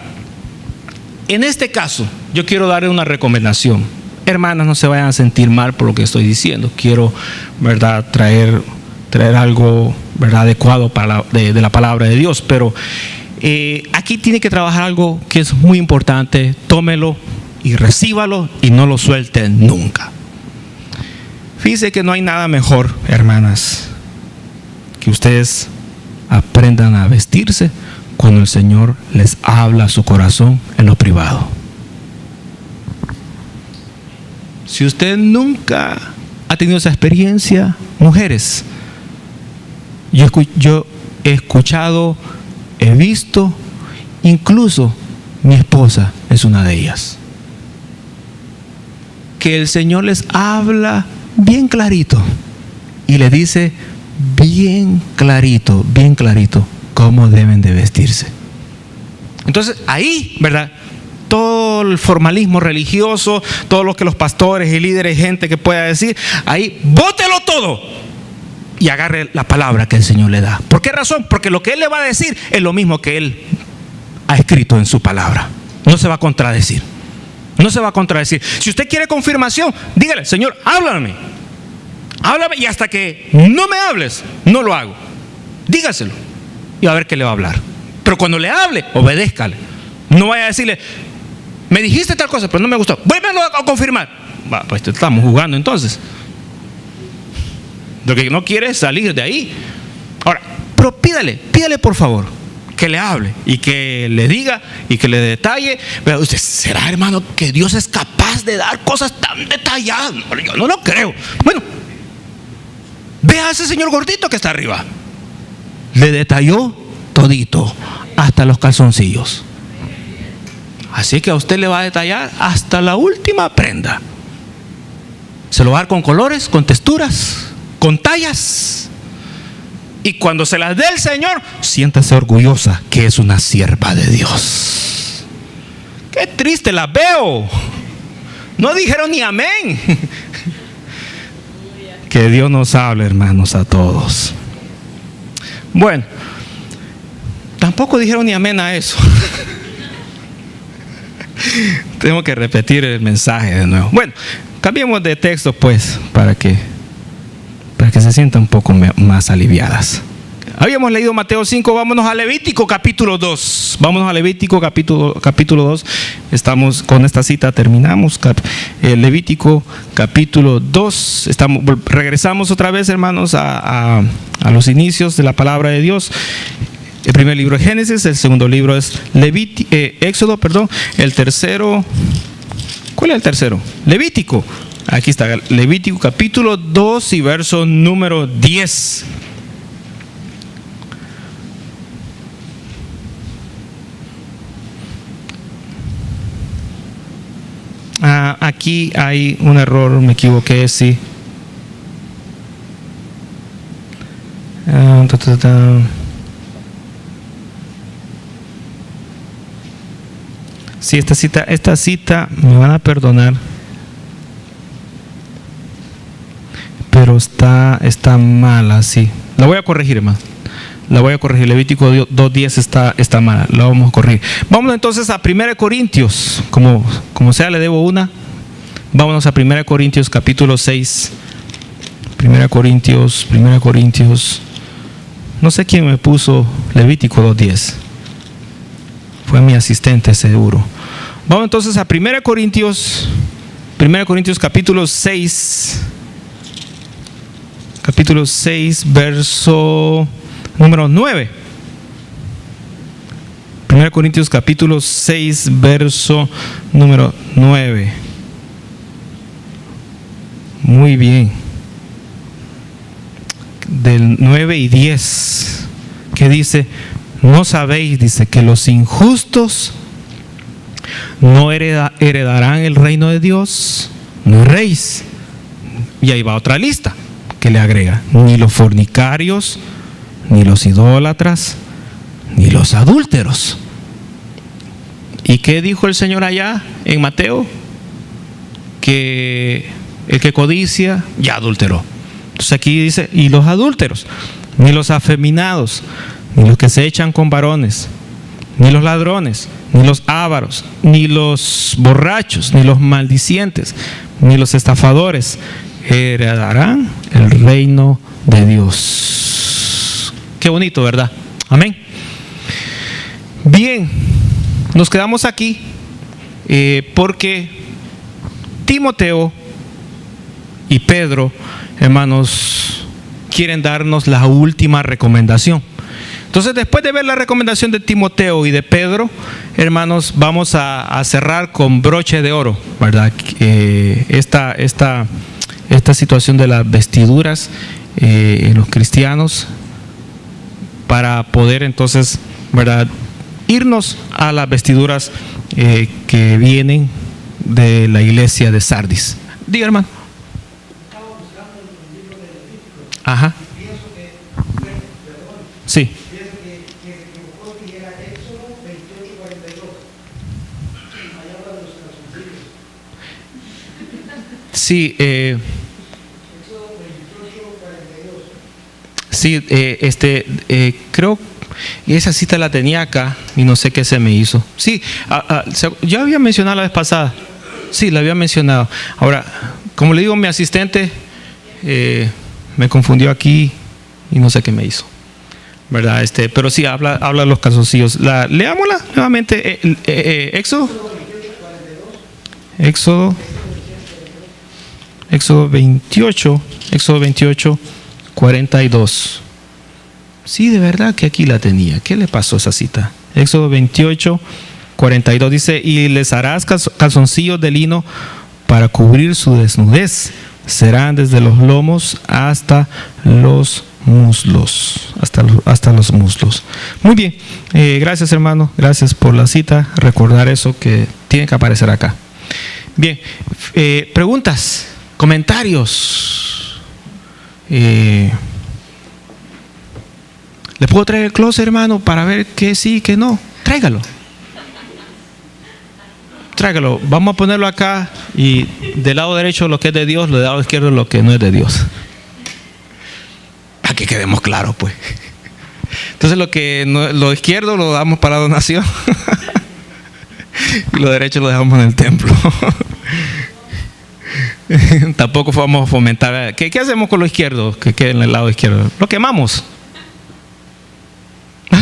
en este caso, yo quiero darle una recomendación. Hermanas, no se vayan a sentir mal por lo que estoy diciendo. Quiero, ¿verdad?, traer algo, ¿verdad?, adecuado de la palabra de Dios. Pero aquí tiene que trabajar algo que es muy importante. Tómelo y recíbalo y no lo suelte nunca. Fíjense que no hay nada mejor, hermanas, que ustedes aprendan a vestirse cuando el Señor les habla a su corazón en lo privado. Si usted nunca ha tenido esa experiencia, mujeres, yo he escuchado, he visto, incluso mi esposa es una de ellas, que el Señor les habla bien clarito y le dice bien clarito cómo deben de vestirse. Entonces ahí, ¿verdad?, todo el formalismo religioso, todo lo que los pastores y líderes, gente que pueda decir, ahí bótelo todo y agarre la palabra que el Señor le da. ¿Por qué razón? Porque lo que Él le va a decir es lo mismo que Él ha escrito en su palabra. No se va a contradecir. No se va a contradecir. Si usted quiere confirmación, dígale: Señor, háblame y hasta que no me hables, no lo hago. Dígaselo y va a ver qué le va a hablar. Pero cuando le hable, obedézcale. No vaya a decirle: me dijiste tal cosa, pero no me gustó, vuélvelo a confirmar. Pues estamos jugando entonces. Lo que no quiere es salir de ahí. Ahora, pero pídale por favor que le hable y que le diga y que le detalle. Pero usted, ¿será, hermano, que Dios es capaz de dar cosas tan detalladas? Yo no lo creo. Bueno, vea a ese señor gordito que está arriba. Le detalló todito, hasta los calzoncillos. Así que a usted le va a detallar hasta la última prenda. Se lo va a dar con colores, con texturas, con tallas. Y cuando se las dé el Señor, siéntase orgullosa que es una sierva de Dios. Qué triste las veo. No dijeron ni amén. Que Dios nos hable, hermanos, a todos. Bueno, tampoco dijeron ni amén a eso. Tengo que repetir el mensaje de nuevo. Bueno, cambiemos de texto pues para que se sientan un poco más aliviadas. Habíamos leído Mateo 5, vámonos a Levítico capítulo 2. Vámonos a Levítico capítulo 2. Estamos con esta cita, terminamos. Levítico capítulo 2. Regresamos otra vez, hermanos, a los inicios de la palabra de Dios. El primer libro es Génesis, el segundo libro es Éxodo, el tercero, ¿cuál es el tercero? Levítico. Aquí está, Levítico capítulo 2 y verso número 10. Aquí hay un error, me equivoqué, sí. Sí, esta cita me van a perdonar, pero está mala, sí. La voy a corregir, hermano. La voy a corregir. Levítico 2:10 está mala. La vamos a corregir. Vamos entonces a 1 Corintios. Como sea, le debo una. Vámonos a 1 Corintios capítulo 6. 1 Corintios. No sé quién me puso Levítico 2:10. Fue mi asistente, seguro. Vamos entonces a 1 Corintios capítulo 6. Capítulo 6, verso número 9. 1 Corintios capítulo 6, verso número 9. Muy bien. Del 9 y 10. Que dice: ¿no sabéis, dice, que los injustos no heredarán el reino de Dios? No erréis. Y ahí va otra lista que le agrega: ni los fornicarios, ni los idólatras, ni los adúlteros. ¿Y qué dijo el Señor allá en Mateo? Que el que codicia ya adulteró. Entonces aquí dice: y los adúlteros, ni los afeminados, ni los que se echan con varones, ni los ladrones, ni los ávaros, ni los borrachos, ni los maldicientes, ni los estafadores heredarán el reino de Dios. Qué bonito, ¿verdad? Amén. Bien, nos quedamos aquí porque Timoteo y Pedro, hermanos, quieren darnos la última recomendación. Entonces, después de ver la recomendación de Timoteo y de Pedro, hermanos, vamos a cerrar con broche de oro, ¿verdad? Esta situación de las vestiduras en los cristianos, para poder entonces, ¿verdad?, irnos a las vestiduras que vienen de la iglesia de Sardis. Diga, hermano. Ajá. Sí. Sí, sí, creo que esa cita la tenía acá y no sé qué se me hizo. Sí, yo había mencionado la vez pasada. Sí, la había mencionado. Ahora, como le digo, mi asistente me confundió aquí y no sé qué me hizo, ¿verdad? Pero sí, habla de los calzoncillos. Leámosla nuevamente. Éxodo 28, 42. Sí, de verdad que aquí la tenía. ¿Qué le pasó a esa cita? Éxodo 28, 42 dice: y les harás calzoncillos de lino para cubrir su desnudez. Serán desde los lomos hasta los muslos. Hasta los muslos. Muy bien. Gracias, hermano. Gracias por la cita. Recordar eso que tiene que aparecer acá. Bien. Preguntas, comentarios. ¿Le puedo traer el closet, hermano, para ver qué sí, qué no? Tráigalo. Vamos a ponerlo acá, y del lado derecho lo que es de Dios, del lado izquierdo lo que no es de Dios. Para que quedemos claros, pues. Entonces lo izquierdo lo damos para la donación y lo derecho lo dejamos en el templo. Tampoco vamos a fomentar. ¿Qué hacemos con lo izquierdo que quede en el lado izquierdo? Lo quemamos.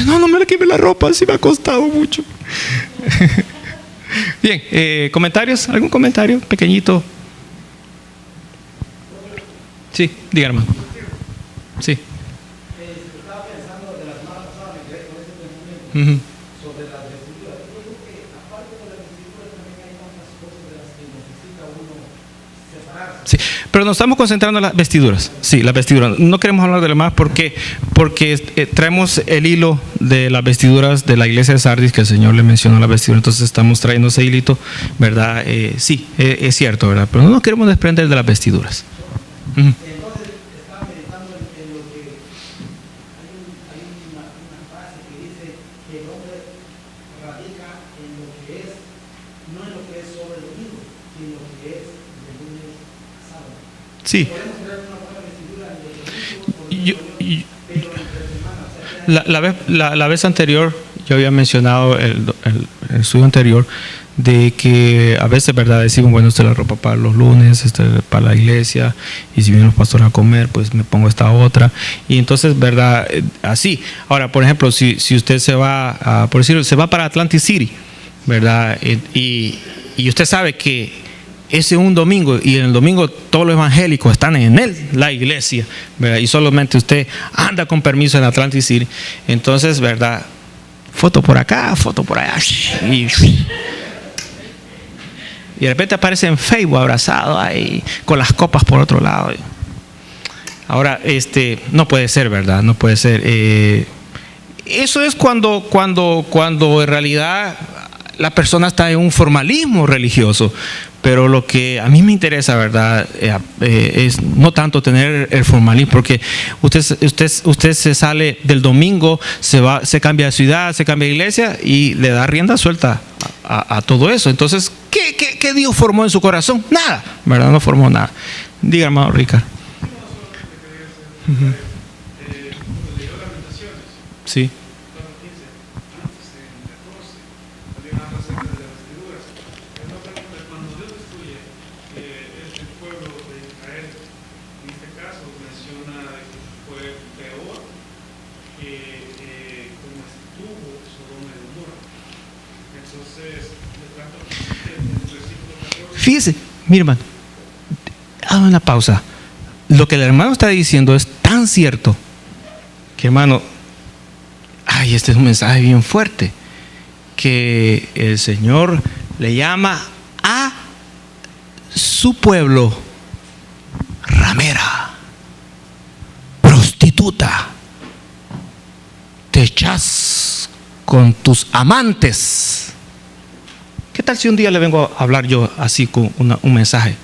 No me le queme la ropa, sí me ha costado mucho. Bien, ¿comentarios? ¿Algún comentario pequeñito? Sí, diga, hermano. Sí. Estaba pensando de la semana pasada, me quedé con ese pensamiento sobre las vestiduras. Yo creo que aparte de las vestiduras también hay tantas cosas de las que necesita uno separarse. Sí, pero nos estamos concentrando en las vestiduras. Sí, las vestiduras. No queremos hablar de lo más porque traemos el hilo de las vestiduras de la iglesia de Sardis, que el Señor le mencionó las vestiduras. Entonces estamos trayendo ese hilito, ¿verdad? Sí, es cierto, ¿verdad? Pero no nos queremos desprender de las vestiduras. Entonces estaba meditando en lo que hay una frase que dice que el hombre radica en lo que es, no en lo que es sobre el domingo, sino en lo que es de lunes a sábado. Sí. Podemos tener una buena vestidura en los domingos, pero entre semana. La vez anterior yo había mencionado el estudio anterior de que a veces, ¿verdad?, decimos, bueno, esta es la ropa para los lunes, esta es para la iglesia, y si vienen los pastores a comer, pues me pongo esta otra, y entonces, ¿verdad?, así. Ahora, por ejemplo, si usted se va, por decirlo, se va para Atlantic City, ¿verdad?, y usted sabe que ese es un domingo, y en el domingo todos los evangélicos están en la iglesia, ¿verdad?, y solamente usted anda con permiso en Atlantic City, entonces, ¿verdad?, foto por acá, foto por allá, y de repente aparece en Facebook abrazado ahí con las copas por otro lado. Ahora, no puede ser, ¿verdad? No puede ser. Eso es cuando en realidad la persona está en un formalismo religioso. Pero lo que a mí me interesa, ¿verdad?, es no tanto tener el formalismo, porque usted se sale del domingo, se cambia de ciudad, se cambia de iglesia y le da rienda suelta a todo eso. Entonces, ¿qué Dios formó en su corazón? Nada, ¿verdad? No formó nada. Diga, hermano Ricardo. Sí. Fíjese, mi hermano, haga una pausa. Lo que el hermano está diciendo es tan cierto que, hermano, este es un mensaje bien fuerte, que el Señor le llama a su pueblo ramera, prostituta. echás con tus amantes. ¿Qué tal si un día le vengo a hablar yo así con un mensaje?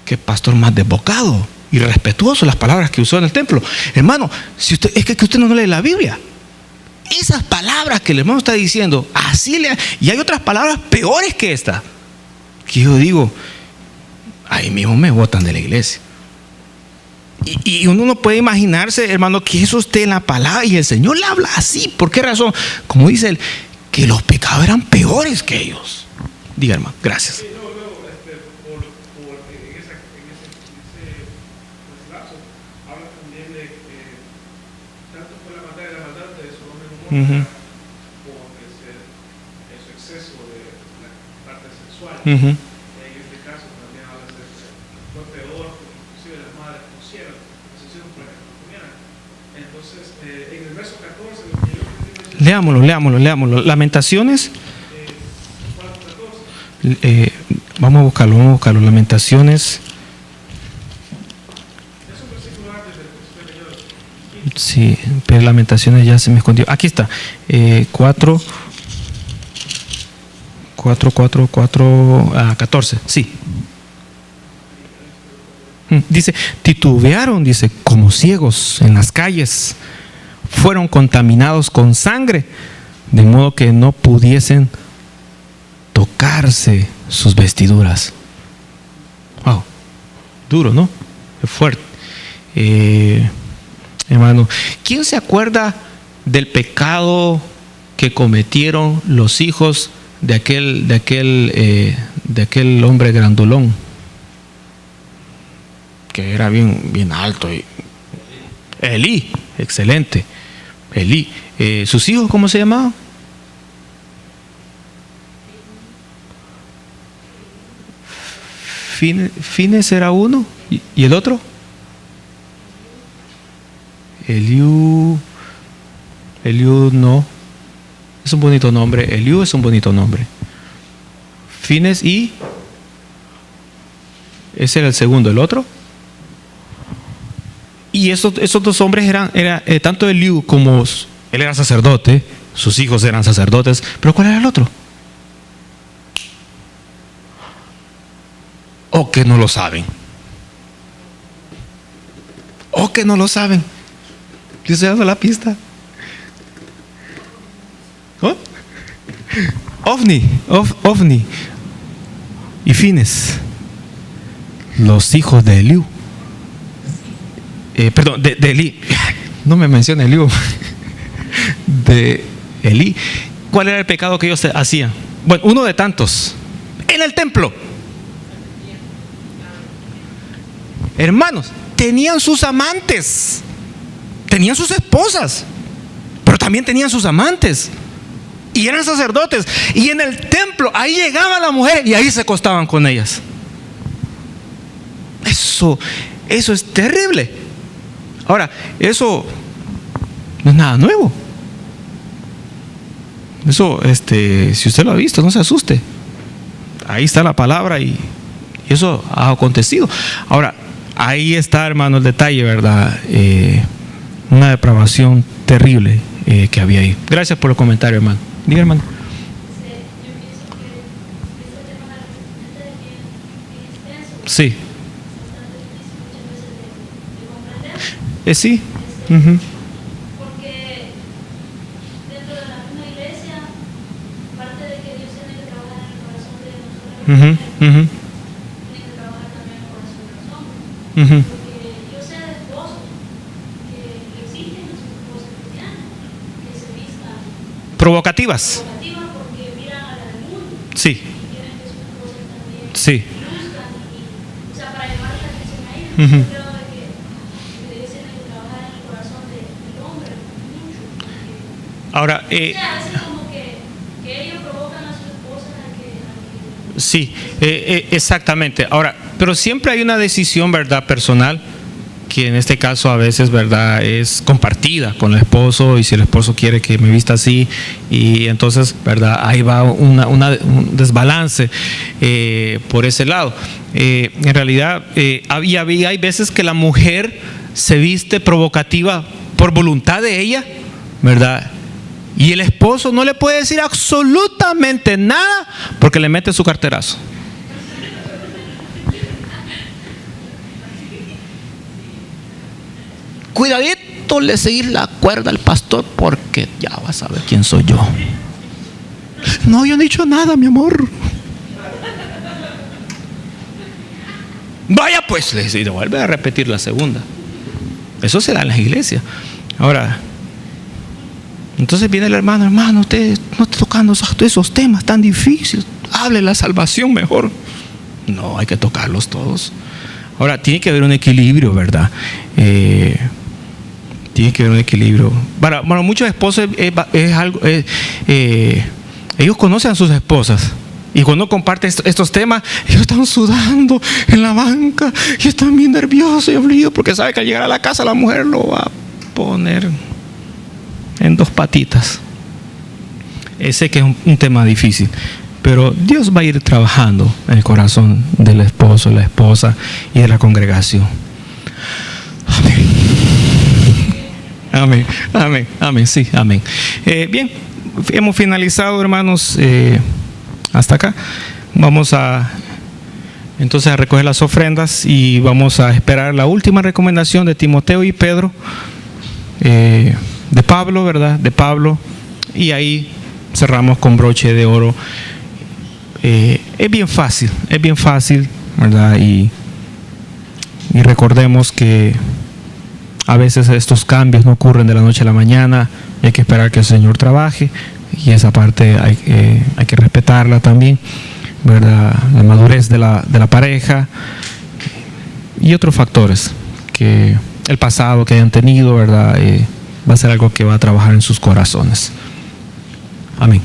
Qué pastor más desbocado y respetuoso las palabras que usó en el templo. Hermano, si usted, es que usted no lee la Biblia. Esas palabras que el hermano está diciendo, así le... Y hay otras palabras peores que esta, que yo digo, ahí mismo me botan de la iglesia. Y uno no puede imaginarse, hermano, que eso esté en la palabra y el Señor le habla así. ¿Por qué razón? Como dice él, que los pecados eran peores que ellos. Diga, hermano, gracias. Sí, no, en ese lapso habla también de que tanto fue la maldad de Sodoma y Gomorra por su exceso de la parte sexual. En este caso también habla de que fue peor, inclusive las madres pusieron, las hicieron para que no comieran. Entonces, en el verso 14, lo que yo Leámoslo. Lamentaciones. Vamos a buscarlo. Lamentaciones. Sí, pero Lamentaciones ya se me escondió. Aquí está. 14. Sí. Dice, titubearon, dice, como ciegos en las calles. Fueron contaminados con sangre, de modo que no pudiesen tocarse sus vestiduras. Wow, duro, ¿no? Es fuerte. Hermano, ¿quién se acuerda del pecado que cometieron los hijos de aquel hombre grandulón, que era bien alto? Elí, excelente. Elí. ¿Sus hijos cómo se llamaban? Fines era uno. ¿Y el otro? Eliú no. Es un bonito nombre. Eliú es un bonito nombre. Fines y... Ese era el segundo. ¿El otro? Y esos dos hombres eran tanto Eliú como él era sacerdote, sus hijos eran sacerdotes, pero ¿cuál era el otro? O que no lo saben. Yo estoy dando la pista. ¿Oh? Ofni y Fines, los hijos de Eliú. Perdón, de Elí. No me menciona Eliú. De Elí. ¿Cuál era el pecado que ellos hacían? Bueno, uno de tantos. En el templo. Hermanos, tenían sus amantes. Tenían sus esposas. Pero también tenían sus amantes. Y eran sacerdotes. Y en el templo, ahí llegaba la mujer y ahí se acostaban con ellas. Eso es terrible. Ahora, eso no es nada nuevo. Eso, si usted lo ha visto, no se asuste. Ahí está la palabra y eso ha acontecido. Ahora, ahí está, hermano, el detalle, ¿verdad? Una depravación terrible que había ahí. Gracias por el comentario, hermano. Diga, hermano. Sí. Sí. Porque dentro de la misma iglesia, parte de que Dios tiene que trabajar en el corazón de nosotros, tiene que trabajar también en el corazón de los hombres. Porque yo sé de esposos que exigen a sus esposas cristianas que se vistan Provocativas. porque miran a la del mundo. Sí. Y quieren que sus esposas también Sí. luzcan, o sea, para llamar la atención a ellos. Yo creo de que Dios tiene que trabajar en el corazón del hombre mucho. Ahora, O sea, a veces como que ellos provocan a sus esposas a que sí, exactamente. Ahora, pero siempre hay una decisión, ¿verdad?, personal, que en este caso a veces, ¿verdad?, es compartida con el esposo, y si el esposo quiere que me vista así, y entonces, ¿verdad?, ahí va un desbalance por ese lado. En realidad, hay veces que la mujer se viste provocativa por voluntad de ella, ¿verdad? Y el esposo no le puede decir absolutamente nada porque le mete su carterazo. Cuidadito le seguís la cuerda al pastor porque ya vas a ver quién soy yo. No, yo no he dicho nada, mi amor. Vaya pues, le dice, y vuelve a repetir la segunda. Eso se da en las iglesias. Ahora, entonces viene el hermano, usted no está tocando esos temas tan difíciles. Hable la salvación mejor. No, hay que tocarlos todos. Ahora, tiene que haber un equilibrio, ¿verdad? Tiene que haber un equilibrio. Bueno, muchos esposos ellos conocen a sus esposas. Y cuando comparten estos temas, ellos están sudando en la banca y están bien nerviosos y afligidos porque saben que al llegar a la casa la mujer lo va a poner en dos patitas. Ese que es un tema difícil, pero Dios va a ir trabajando en el corazón del esposo, la esposa y de la congregación. Amén. Amén, amén, sí, amén. Bien, hemos finalizado, hermanos, hasta acá. Vamos entonces a recoger las ofrendas y vamos a esperar la última recomendación de Timoteo y Pedro, de Pablo, ¿verdad? De Pablo, y ahí cerramos con broche de oro. Es bien fácil, ¿verdad? Y recordemos que a veces estos cambios no ocurren de la noche a la mañana, y hay que esperar que el Señor trabaje, y esa parte hay que respetarla también, ¿verdad? La madurez de la pareja y otros factores que el pasado que hayan tenido, ¿verdad? Va a ser algo que va a trabajar en sus corazones. Amén.